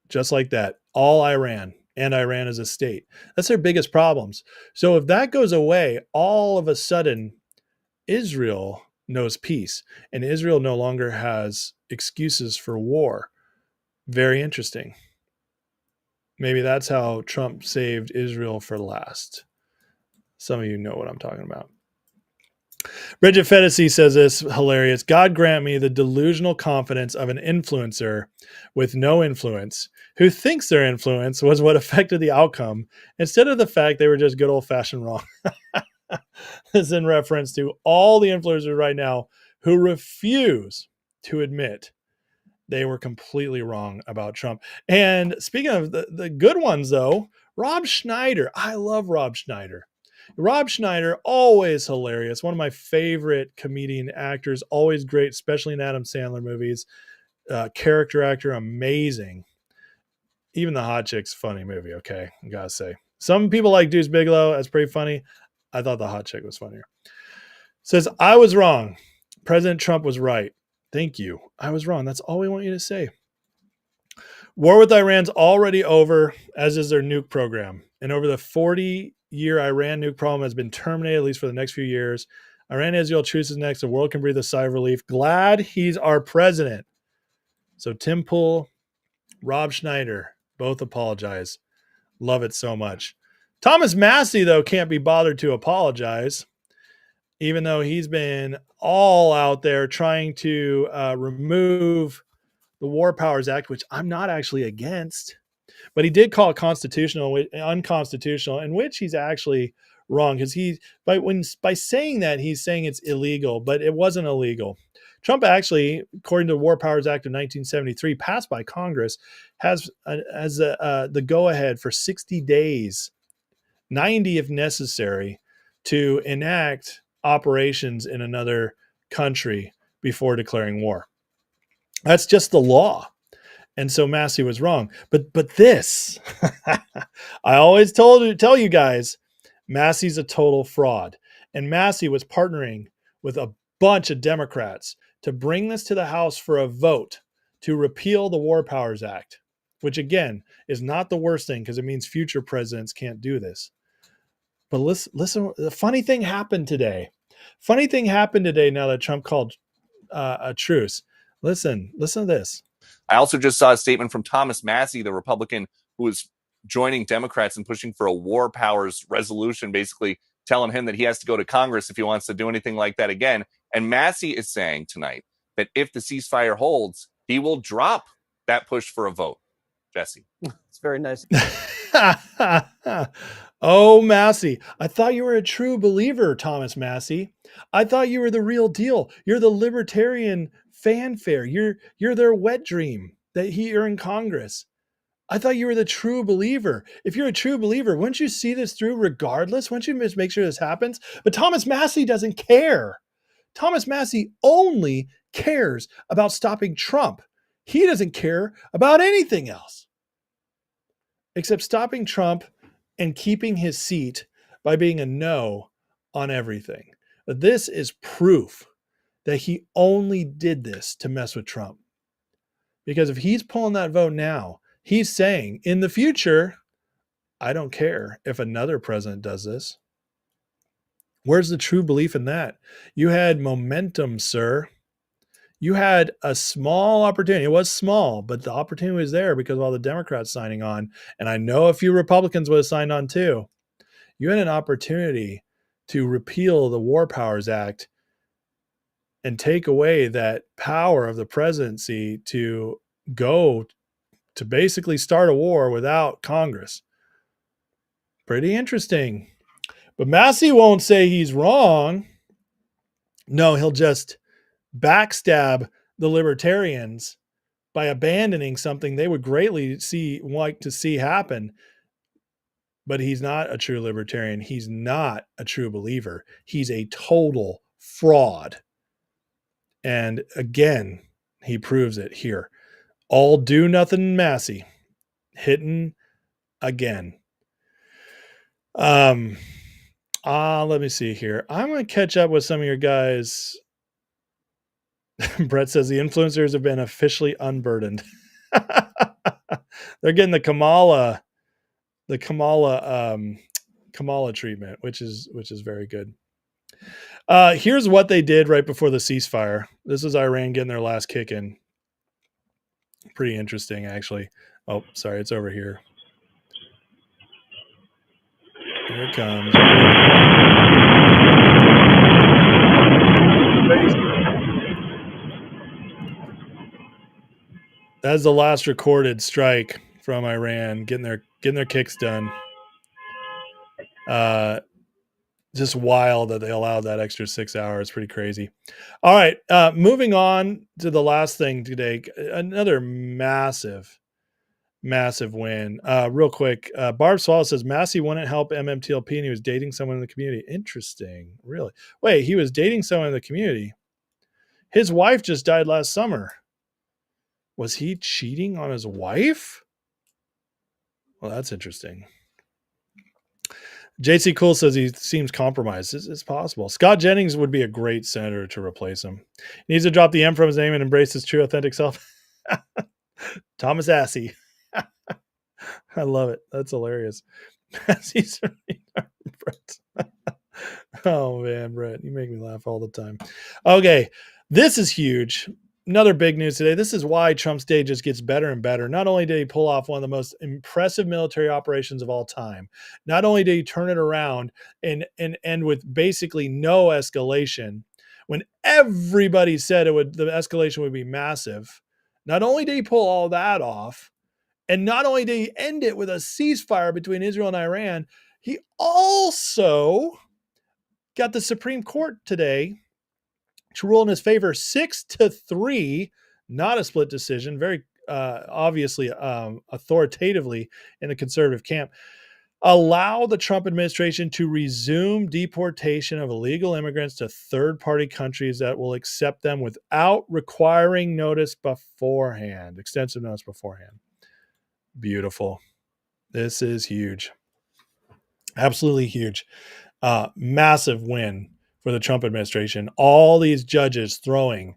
Just like that. All Iran, and Iran as a state. That's their biggest problems. So if that goes away, all of a sudden Israel knows peace. And Israel no longer has excuses for war. Very interesting. Maybe that's how Trump saved Israel for last. Some of you know what I'm talking about. Bridget Fedesi says this, hilarious. God grant me the delusional confidence of an influencer with no influence who thinks their influence was what affected the outcome instead of the fact they were just good old-fashioned wrong. This is in reference to all the influencers right now who refuse to admit they were completely wrong about Trump. And speaking of the good ones, though, Rob Schneider. I love Rob Schneider. Rob Schneider, always hilarious. One of my favorite comedian actors, always great, especially in Adam Sandler movies. Character actor, amazing. Even The Hot Chick's funny movie, okay? I gotta say. Some people like Deuce Bigelow. That's pretty funny. I thought The Hot Chick was funnier. Says, I was wrong. President Trump was right. Thank you. I was wrong. That's all we want you to say. War with Iran's already over, as is their nuke program. And over the 40-year Iran nuke problem has been terminated, at least for the next few years. Iran-Israel truce is next. The world can breathe a sigh of relief. Glad he's our president. So Tim Pool, Rob Schneider, both apologize. Love it so much. Thomas Massie, though, can't be bothered to apologize, even though he's been all out there trying to remove the War Powers Act, which I'm not actually against. But he did call it unconstitutional, in which he's actually wrong, because by saying that, he's saying it's illegal, but it wasn't illegal. Trump actually, according to the War Powers Act of 1973, passed by Congress, has the go-ahead for 60 days, 90 if necessary, to enact operations in another country before declaring war. That's just the law. And so Massie was wrong. But this, I always tell you guys, Massie's a total fraud. And Massie was partnering with a bunch of Democrats to bring this to the House for a vote to repeal the War Powers Act, which again is not the worst thing because it means future presidents can't do this. But listen, the funny thing happened today. Funny thing happened today now that Trump called a truce. Listen to this. I also just saw a statement from Thomas Massie, the Republican who is joining Democrats and pushing for a war powers resolution, basically telling him that he has to go to Congress if he wants to do anything like that again. And Massie is saying tonight that if the ceasefire holds, he will drop that push for a vote. Jesse. It's very nice. Oh, Massie. I thought you were a true believer, Thomas Massie. I thought you were the real deal. You're the libertarian fanfare. You're their wet dream that you're in Congress. I thought you were the true believer. If you're a true believer, wouldn't you see this through regardless? Wouldn't you just make sure this happens? But Thomas Massie doesn't care. Thomas Massie only cares about stopping Trump. He doesn't care about anything else except stopping Trump and keeping his seat by being a no on everything. This is proof that he only did this to mess with Trump. Because if he's pulling that vote now, he's saying in the future, I don't care if another president does this. Where's the true belief in that? You had momentum, sir. You had a small opportunity. It was small, but the opportunity was there because of all the Democrats signing on. And I know a few Republicans would have signed on too. You had an opportunity to repeal the War Powers Act and take away that power of the presidency to go to basically start a war without Congress. Pretty interesting. But Massie won't say he's wrong. No, he'll just backstab the libertarians by abandoning something they would greatly like to see happen. But he's not a true libertarian. He's not a true believer. He's a total fraud. And again, he proves it here. All do nothing Massie. Hitting again. Let me see here. I'm going to catch up with some of your guys. Brett says the influencers have been officially unburdened. They're getting the Kamala treatment, which is very good. Here's what they did right before the ceasefire. This is Iran getting their last kick in. Pretty interesting, actually. Oh, sorry, it's over here. Here it comes. That's the last recorded strike from Iran, getting their kicks done. Just wild that they allowed that extra 6 hours. Pretty crazy. All right, moving on to the last thing today. Another massive win. Real quick, Barb Swallow says Massie wouldn't help MMTLP and he was dating someone in the community. Interesting. Really? Wait, he was dating someone in the community. His wife just died last summer. Was he cheating on his wife? Well, that's interesting. JC Cool says he seems compromised. It's possible. Scott Jennings would be a great senator to replace him. He needs to drop the M from his name and embrace his true, authentic self. Thomas Assey. I love it. That's hilarious. Oh, man, Brett, you make me laugh all the time. Okay, this is huge. Another big news today. This is why Trump's day just gets better and better. Not only did he pull off one of the most impressive military operations of all time, not only did he turn it around and end with basically no escalation, when everybody said the escalation would be massive, not only did he pull all that off, and not only did he end it with a ceasefire between Israel and Iran, he also got the Supreme Court today to rule in his favor 6-3, not a split decision, very obviously authoritatively in the conservative camp, allow the Trump administration to resume deportation of illegal immigrants to third-party countries that will accept them without requiring notice beforehand, extensive notice beforehand. Beautiful. This is huge. Absolutely huge. Massive win for the Trump administration. All these judges throwing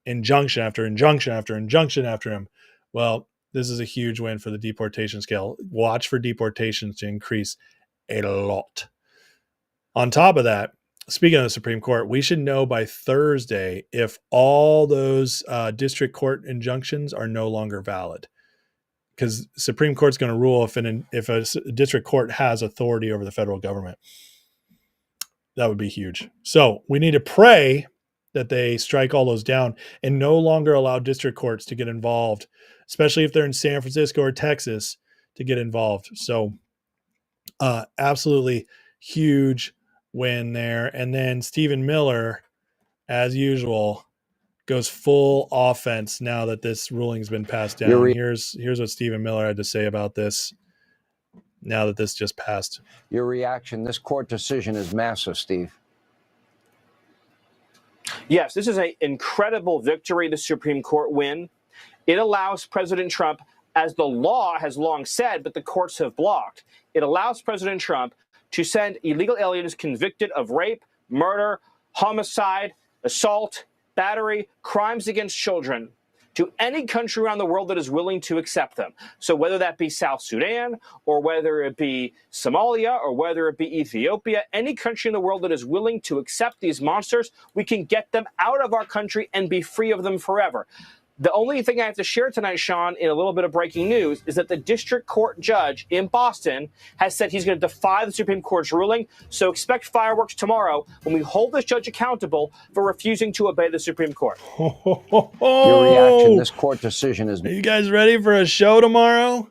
injunction after injunction after injunction after him. Well, this is a huge win for the deportation scale. Watch for deportations to increase a lot. On top of that, speaking of the Supreme Court, we should know by Thursday if all those district court injunctions are no longer valid. Because Supreme Court's going to rule if a district court has authority over the federal government. That would be huge. So we need to pray that they strike all those down and no longer allow district courts to get involved, especially if they're in San Francisco or Texas, to get involved. So absolutely huge win there. And then Stephen Miller, as usual, goes full offense now that this ruling's been passed down. Here's what Stephen Miller had to say about this now that this just passed. Your reaction, this court decision is massive, Steve. Yes, this is an incredible victory, the Supreme Court win. It allows President Trump, as the law has long said, but the courts have blocked, it allows President Trump to send illegal aliens convicted of rape, murder, homicide, assault, battery, crimes against children to any country around the world that is willing to accept them. So whether that be South Sudan or whether it be Somalia or whether it be Ethiopia, any country in the world that is willing to accept these monsters, we can get them out of our country and be free of them forever. The only thing I have to share tonight, Sean, in a little bit of breaking news, is that the district court judge in Boston has said he's going to defy the Supreme Court's ruling. So expect fireworks tomorrow when we hold this judge accountable for refusing to obey the Supreme Court. Your reaction, this court decision is... Are you guys ready for a show tomorrow?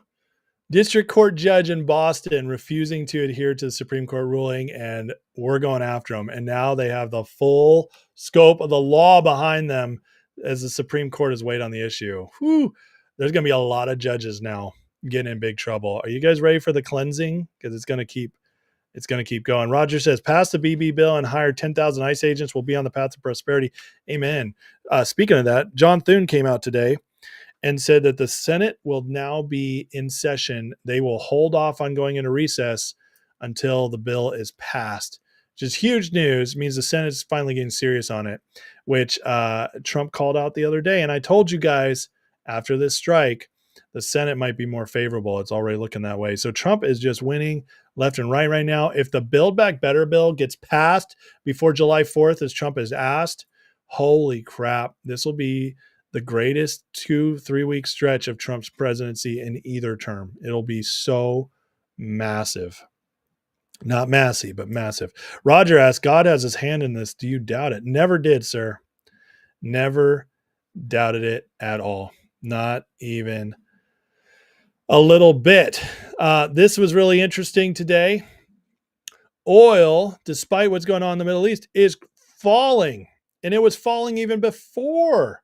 District court judge in Boston refusing to adhere to the Supreme Court ruling, and we're going after them. And now they have the full scope of the law behind them as the Supreme Court has weighed on the issue. Whew, there's going to be a lot of judges now getting in big trouble. Are you guys ready for the cleansing? Because it's going to keep going. Roger says, pass the BB bill and hire 10,000 ICE agents. Will be on the path to prosperity. Amen. Speaking of that, John Thune came out today and said that the Senate will now be in session. They will hold off on going into recess until the bill is passed, which is huge news. It means the Senate is finally getting serious on it, which Trump called out the other day. And I told you guys after this strike, the Senate might be more favorable. It's already looking that way. So Trump is just winning left and right now. If the Build Back Better bill gets passed before July 4th, as Trump has asked, holy crap, this will be the greatest 2-3 week stretch of Trump's presidency in either term. It'll be so massive. Not Massie, but massive. Roger asks, God has his hand in this. Do you doubt it? Never did, sir. Never doubted it at all. Not even a little bit. This was really interesting today. Oil, despite what's going on in the Middle East, is falling. And it was falling even before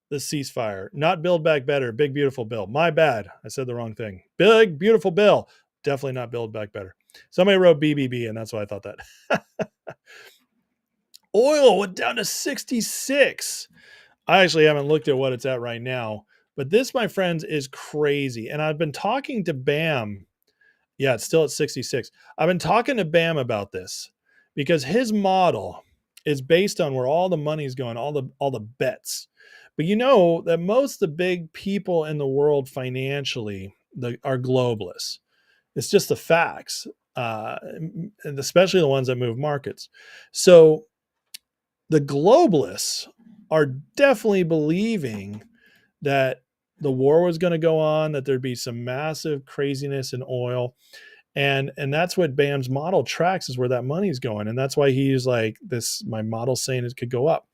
the ceasefire. Not Build Back Better. Big, beautiful bill. My bad. I said the wrong thing. Big, beautiful bill. Definitely not Build Back Better. Somebody wrote BBB, and that's why I thought that. Oil went down to 66. I actually haven't looked at what it's at right now. But this, my friends, is crazy. And I've been talking to Bam. Yeah, it's still at 66. I've been talking to Bam about this because his model is based on where all the money's going, all the bets. But you know that most of the big people in the world financially are globalists. It's just the facts, and especially the ones that move markets. So the globalists are definitely believing that the war was going to go on, that there'd be some massive craziness in oil. And that's what Bam's model tracks, is where that money's going. And that's why he's like, this, my model's saying it could go up.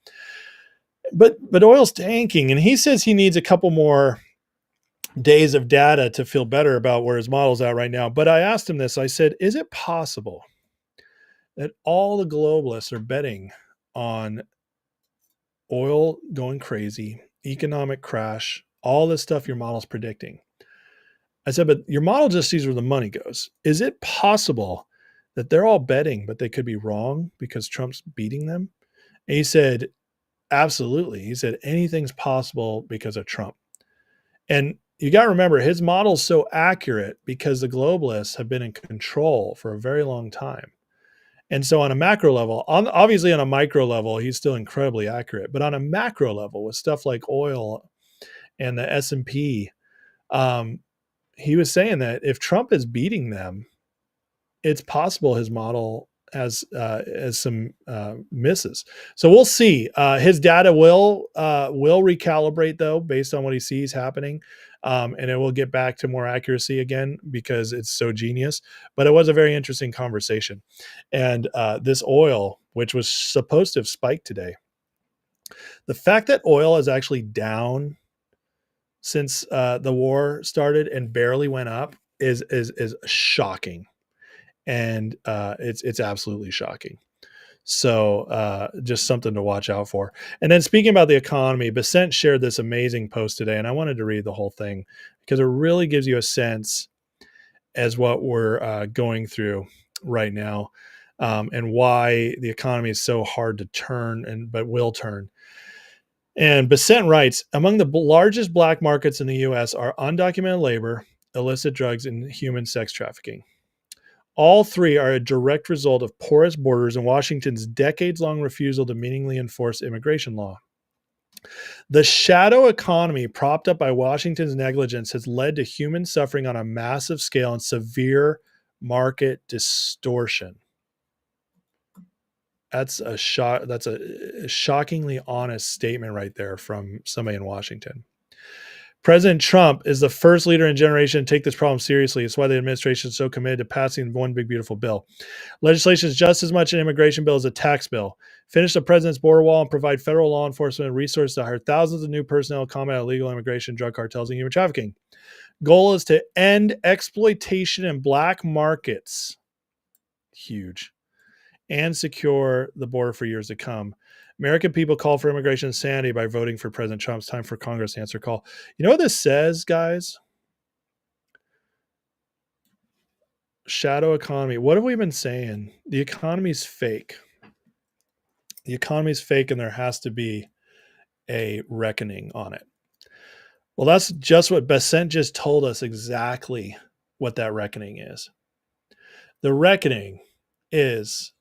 But oil's tanking. And he says he needs a couple more days of data to feel better about where his model's at right now. But I asked him this. I said, is it possible that all the globalists are betting on oil going crazy, economic crash, all this stuff your model's predicting? I said, but your model just sees where the money goes. Is it possible that they're all betting, but they could be wrong because Trump's beating them? And he said, absolutely. He said, anything's possible because of Trump. And you got to remember, his model's so accurate because the globalists have been in control for a very long time. And so on a macro level, obviously on a micro level, he's still incredibly accurate. But on a macro level, with stuff like oil and the S&P, he was saying that if Trump is beating them, it's possible his model has some misses. So we'll see. His data will recalibrate, though, based on what he sees happening. And it will get back to more accuracy again because it's so genius. But it was a very interesting conversation. And this oil, which was supposed to have spiked today, the fact that oil is actually down since the war started and barely went up is shocking. And it's absolutely shocking. So just something to watch out for. And then speaking about the economy, Besant shared this amazing post today, and I wanted to read the whole thing because it really gives you a sense as what we're going through right now, and why the economy is so hard to turn, but will turn. And Besant writes, among the largest black markets in the U.S. are undocumented labor, illicit drugs, and human sex trafficking. All three are a direct result of porous borders and Washington's decades-long refusal to meaningfully enforce immigration law. The shadow economy propped up by Washington's negligence has led to human suffering on a massive scale and severe market distortion. That's a shockingly honest statement right there from somebody in Washington. President Trump is the first leader in a generation to take this problem seriously. It's why the administration is so committed to passing one big, beautiful bill. Legislation is just as much an immigration bill as a tax bill. Finish the president's border wall and provide federal law enforcement and resources to hire thousands of new personnel to combat illegal immigration, drug cartels, and human trafficking. Goal is to end exploitation in black markets. Huge. And secure the border for years to come. American people call for immigration insanity by voting for President Trump. It's time for Congress to answer call. You know what this says, guys? Shadow economy. What have we been saying? The economy's fake. The economy's fake, and there has to be a reckoning on it. Well, that's just what Besant just told us, exactly what that reckoning is. The reckoning is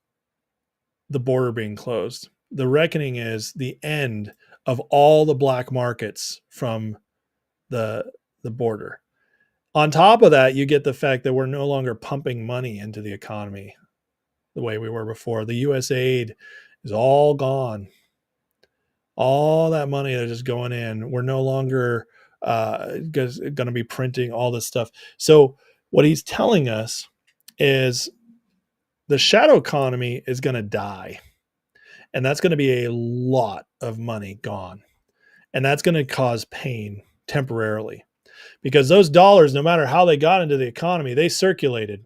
the border being closed. The reckoning is the end of all the black markets from the border. On top of that, you get the fact that we're no longer pumping money into the economy the way we were before. The U.S. aid is all gone. All that money that's just going in. We're no longer going to be printing all this stuff. So what he's telling us is the shadow economy is going to die. And that's going to be a lot of money gone. And that's going to cause pain temporarily, because those dollars, no matter how they got into the economy, they circulated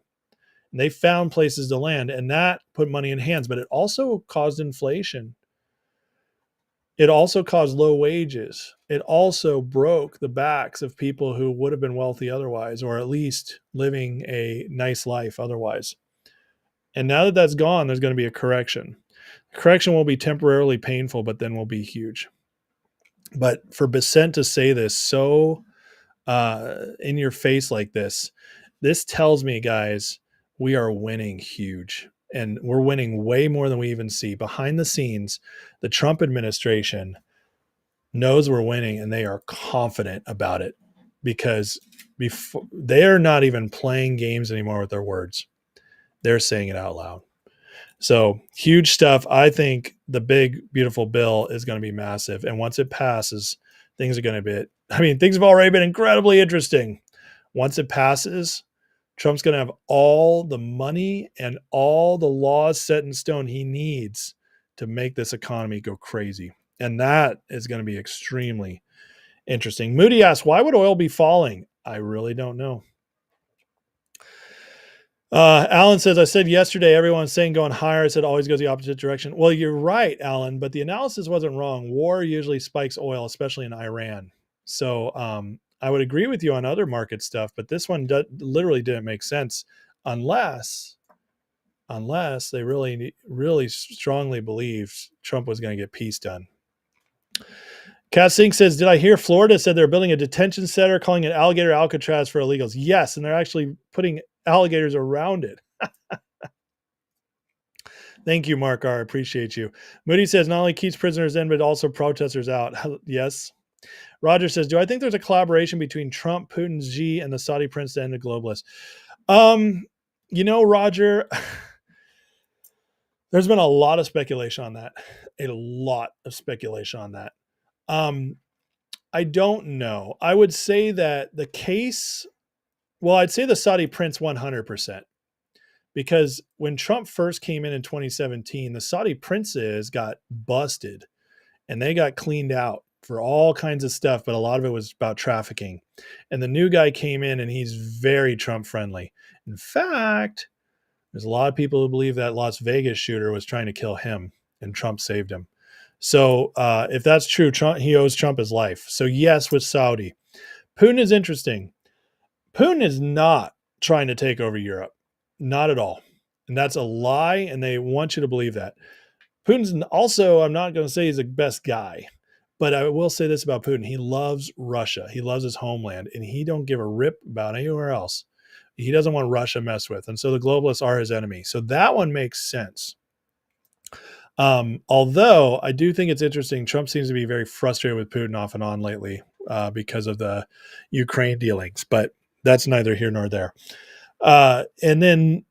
and they found places to land, and that put money in hands. But it also caused inflation. It also caused low wages. It also broke the backs of people who would have been wealthy otherwise, or at least living a nice life otherwise. And now that that's gone, there's going to be a correction. The correction will be temporarily painful, but then will be huge. But for Besant to say this so in your face like this tells me, guys, we are winning huge. And we're winning way more than we even see. Behind the scenes, the Trump administration knows we're winning, and they are confident about it, because they're not even playing games anymore with their words. They're saying it out loud. So huge stuff. I think the big, beautiful bill is going to be massive. And once it passes, things are going to things have already been incredibly interesting. Once it passes, Trump's going to have all the money and all the laws set in stone he needs to make this economy go crazy. And that is going to be extremely interesting. Moody asks, why would oil be falling? I really don't know. Alan says, I said yesterday, everyone's saying going higher. I said always goes the opposite direction. Well, you're right, Alan, but the analysis wasn't wrong. War usually spikes oil, especially in Iran. So I would agree with you on other market stuff, but this one literally didn't make sense unless they really, really strongly believed Trump was going to get peace done. Cat Sink says, did I hear Florida said they're building a detention center, calling it Alligator Alcatraz for illegals? Yes, and they're actually putting alligators around it. Thank you, Mark R. I appreciate you. Moody says, not only keeps prisoners in, but also protesters out. Yes. Roger says, do I think there's a collaboration between Trump, Putin, Xi, and the Saudi prince to end the globalists? Roger, there's been a lot of speculation on that. I don't know. I would say that the case, I'd say the Saudi prince 100%. Because when Trump first came in 2017, the Saudi princes got busted and they got cleaned out for all kinds of stuff, but a lot of it was about trafficking. And the new guy came in and he's very Trump friendly. In fact, there's a lot of people who believe that Las Vegas shooter was trying to kill him and Trump saved him. So if that's true, he owes Trump his life. So yes, with Saudi. Putin is interesting. Putin is not trying to take over Europe. Not at all. And that's a lie, and they want you to believe that. Putin's also, I'm not going to say he's the best guy, but I will say this about Putin. He loves Russia. He loves his homeland, and he don't give a rip about anywhere else. He doesn't want Russia messed with. And so the globalists are his enemy. So that one makes sense. Although I do think it's interesting, Trump seems to be very frustrated with Putin off and on lately because of the Ukraine dealings, but that's neither here nor there. And then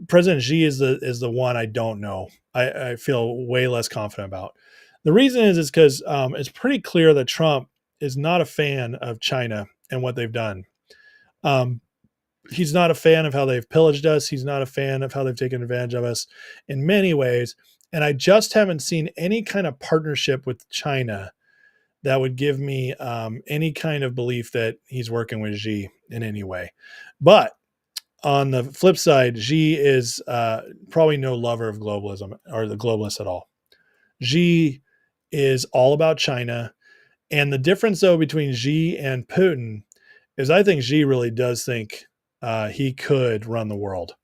President Xi is the one I don't know. I feel way less confident about. The reason is because it's pretty clear that Trump is not a fan of China and what they've done. He's not a fan of how they've pillaged us. He's not a fan of how they've taken advantage of us in many ways. And I just haven't seen any kind of partnership with China that would give me any kind of belief that he's working with Xi in any way. But on the flip side, Xi is probably no lover of globalism or the globalists at all. Xi is all about China. And the difference, though, between Xi and Putin is I think Xi really does think he could run the world.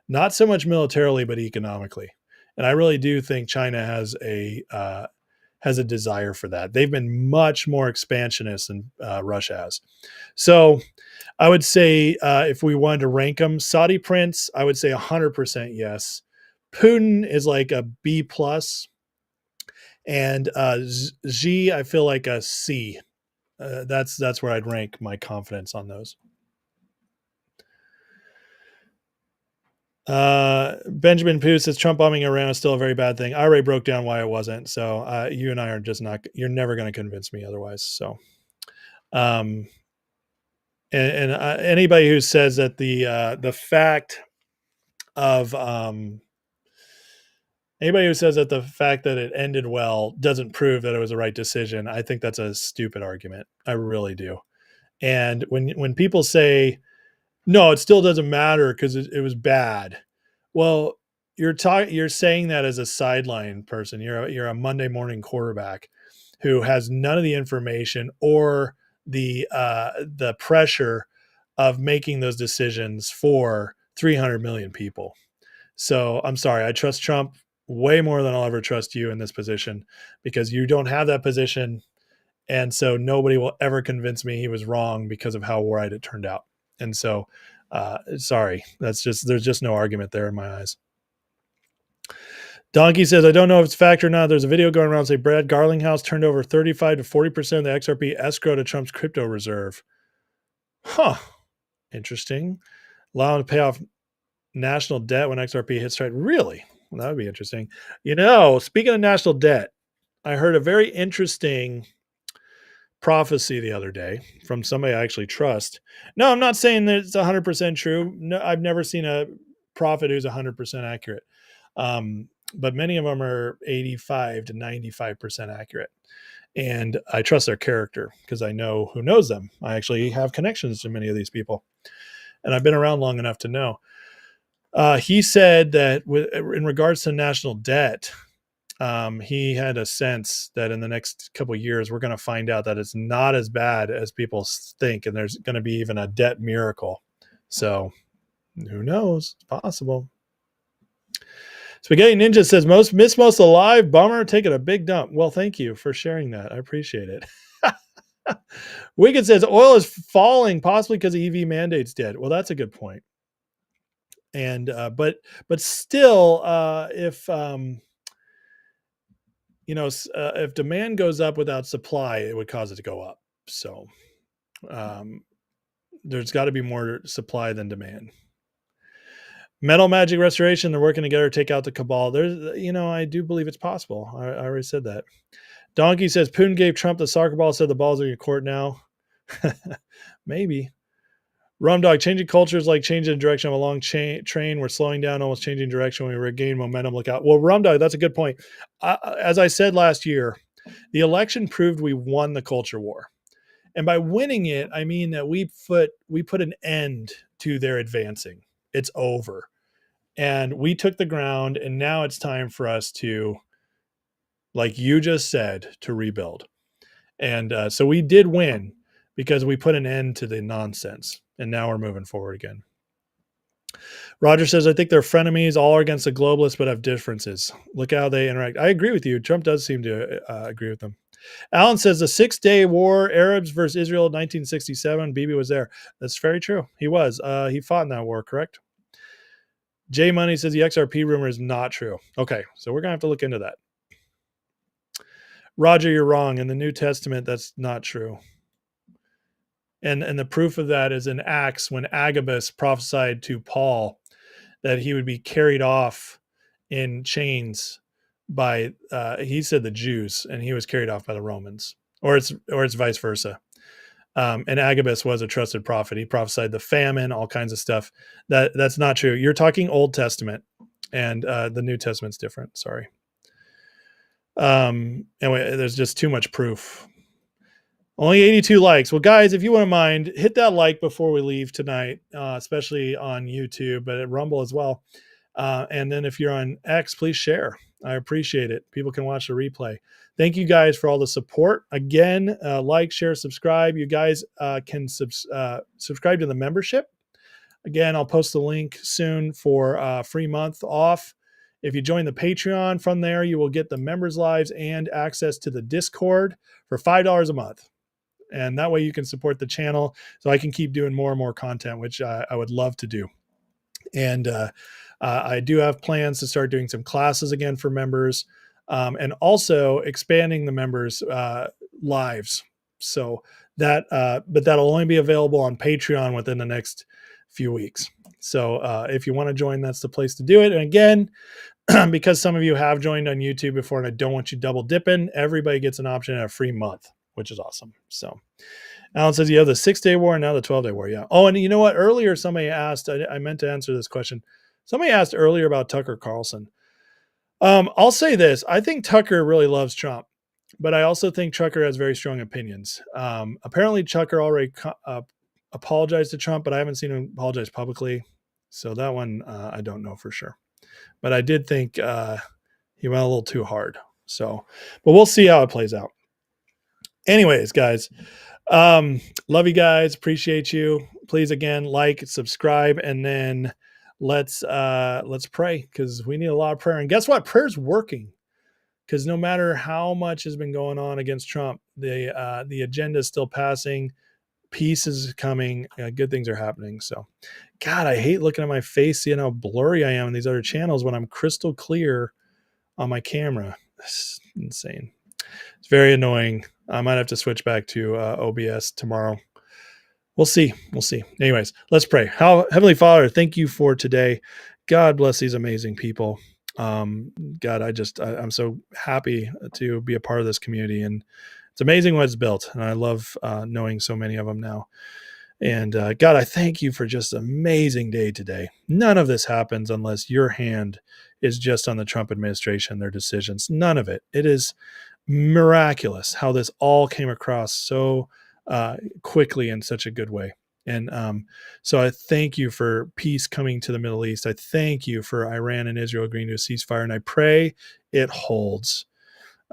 Not so much militarily, but economically. And I really do think China has a desire for that. They've been much more expansionist than Russia has. So I would say if we wanted to rank them, Saudi prince, I would say 100% yes. Putin is like a B plus, and Xi, I feel like a C. That's where I'd rank my confidence on those. Benjamin Pooh says Trump bombing Iran is still a very bad thing. I already broke down why it wasn't. So you and I are just not, you're never going to convince me otherwise. So, anybody who says that the fact of anybody who says that the fact that it ended well doesn't prove that it was the right decision. I think that's a stupid argument. I really do. And when people say, no, it still doesn't matter because it was bad. Well, you're saying that as a sideline person. You're a Monday morning quarterback who has none of the information or the pressure of making those decisions for 300 million people. So I'm sorry, I trust Trump way more than I'll ever trust you in this position because you don't have that position. And so nobody will ever convince me he was wrong because of how right it turned out. And so, sorry, there's just no argument there in my eyes. Donkey says, I don't know if it's fact or not. There's a video going around saying Brad Garlinghouse turned over 35 to 40% of the XRP escrow to Trump's crypto reserve. Huh. Interesting. Allow him to pay off national debt when XRP hits strike. Really? Well, that would be interesting. Speaking of national debt, I heard a very interesting prophecy the other day from somebody I actually trust. No, I'm not saying that it's 100% true. No, I've never seen a prophet who's 100% accurate. But many of them are 85 to 95% accurate. And I trust their character because I know who knows them. I actually have connections to many of these people. And I've been around long enough to know. He said that in regards to national debt, he had a sense that in the next couple of years, we're going to find out that it's not as bad as people think. And there's going to be even a debt miracle. So who knows? It's possible. Spaghetti Ninja says, most alive. Bummer. Taking a big dump. Well, thank you for sharing that. I appreciate it. Wicked says oil is falling possibly because of EV mandates dead. Well, that's a good point. And, but still, if demand goes up without supply, it would cause it to go up. So, there's got to be more supply than demand. Metal Magic Restoration, they're working together to take out the cabal. I do believe it's possible. I already said that. Donkey says Putin gave Trump the soccer ball, said the ball's in your court now. Maybe. Rumdog, changing culture is like changing the direction of a long train. We're slowing down, almost changing direction when we regain momentum. Look out. Well, Rumdog, that's a good point. As I said last year, the election proved we won the culture war. And by winning it, I mean that we put an end to their advancing. It's over. And we took the ground, and now it's time for us to, like you just said, to rebuild. And so we did win because we put an end to the nonsense. And now we're moving forward again. Roger says, I think they're frenemies, all are against the globalists, but have differences. Look how they interact. I agree with you. Trump does seem to agree with them. Alan says, the 6-day war, Arabs versus Israel, 1967. Bibi was there. That's very true. He was. He fought in that war, correct? J Money says the XRP rumor is not true. Okay, so we're going to have to look into that. Roger, you're wrong. In the New Testament, that's not true. And the proof of that is in Acts when Agabus prophesied to Paul that he would be carried off in chains by, he said the Jews, and he was carried off by the Romans, or it's vice versa. And Agabus was a trusted prophet. He prophesied the famine, all kinds of stuff. That's not true. You're talking Old Testament, and the New Testament's different. Sorry. Anyway, there's just too much proof. Only 82 likes. Well, guys, if you wouldn't mind, hit that like before we leave tonight, especially on YouTube, but at Rumble as well. And then if you're on X, please share. I appreciate it. People can watch the replay. Thank you guys for all the support. Again, like, share, subscribe. You guys can subscribe to the membership. Again, I'll post the link soon for a free month off. If you join the Patreon, from there, you will get the members' lives and access to the Discord for $5 a month. And that way you can support the channel so I can keep doing more and more content, which I would love to do. And I do have plans to start doing some classes again for members, and also expanding the members' lives. So that, but that'll only be available on Patreon within the next few weeks. So if you want to join, that's the place to do it. And again, because some of you have joined on YouTube before, and I don't want you double dipping, everybody gets an option at a free month, which is awesome. So Alan says you have the 6-day war and now the 12-day war. Yeah. Oh, and you know what? Earlier, somebody asked, I meant to answer this question. Somebody asked earlier about Tucker Carlson. I'll say this. I think Tucker really loves Trump, but I also think Tucker has very strong opinions. Apparently Tucker already apologized to Trump, but I haven't seen him apologize publicly. So that one, I don't know for sure. But I did think he went a little too hard. So, but we'll see how it plays out. Anyways, guys, love you guys. Appreciate you. Please, again, like, subscribe, and then let's pray, because we need a lot of prayer. And guess what? Prayer's working, because no matter how much has been going on against Trump, the agenda is still passing. Peace is coming. Good things are happening. So, God, I hate looking at my face, seeing how blurry I am in these other channels when I'm crystal clear on my camera. It's insane. It's very annoying. I might have to switch back to OBS tomorrow. We'll see. We'll see. Anyways, let's pray. Heavenly Father, thank you for today. God bless these amazing people. God, I'm so happy to be a part of this community, and it's amazing what it's built. And I love knowing so many of them now. And God, I thank you for just an amazing day today. None of this happens unless your hand is just on the Trump administration, their decisions. None of it. It is miraculous how this all came across so quickly in such a good way. And so I thank you for peace coming to the Middle East. I thank you for Iran and Israel agreeing to a ceasefire, and I pray it holds.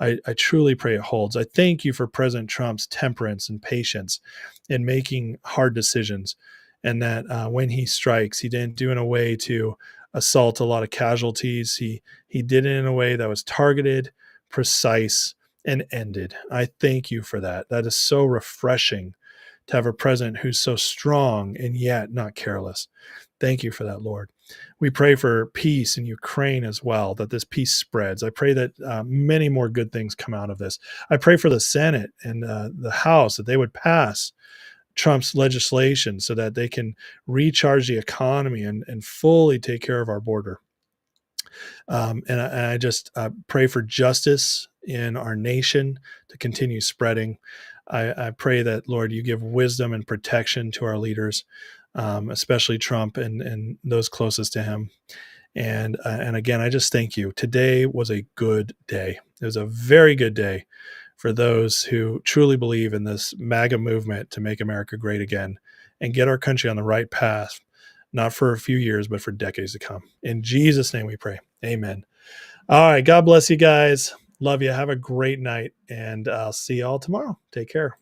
I truly pray it holds. I thank you for President Trump's temperance and patience in making hard decisions, and that when he strikes, he didn't do it in a way to assault a lot of casualties. He did it in a way that was targeted, precise, and ended. I thank you for that. That is so refreshing to have a president who's so strong and yet not careless. Thank you for that, Lord. We pray for peace in Ukraine as well, that this peace spreads. I pray that many more good things come out of this. I pray for the Senate and the House, that they would pass Trump's legislation so that they can recharge the economy and fully take care of our border. And I just pray for justice in our nation to continue spreading. I pray that, Lord, you give wisdom and protection to our leaders, especially Trump and those closest to him. And again, I just thank you. Today was a good day. It was a very good day for those who truly believe in this MAGA movement to make America great again and get our country on the right path, not for a few years, but for decades to come. In Jesus' name we pray. Amen. All right. God bless you guys. Love you. Have a great night, and I'll see you all tomorrow. Take care.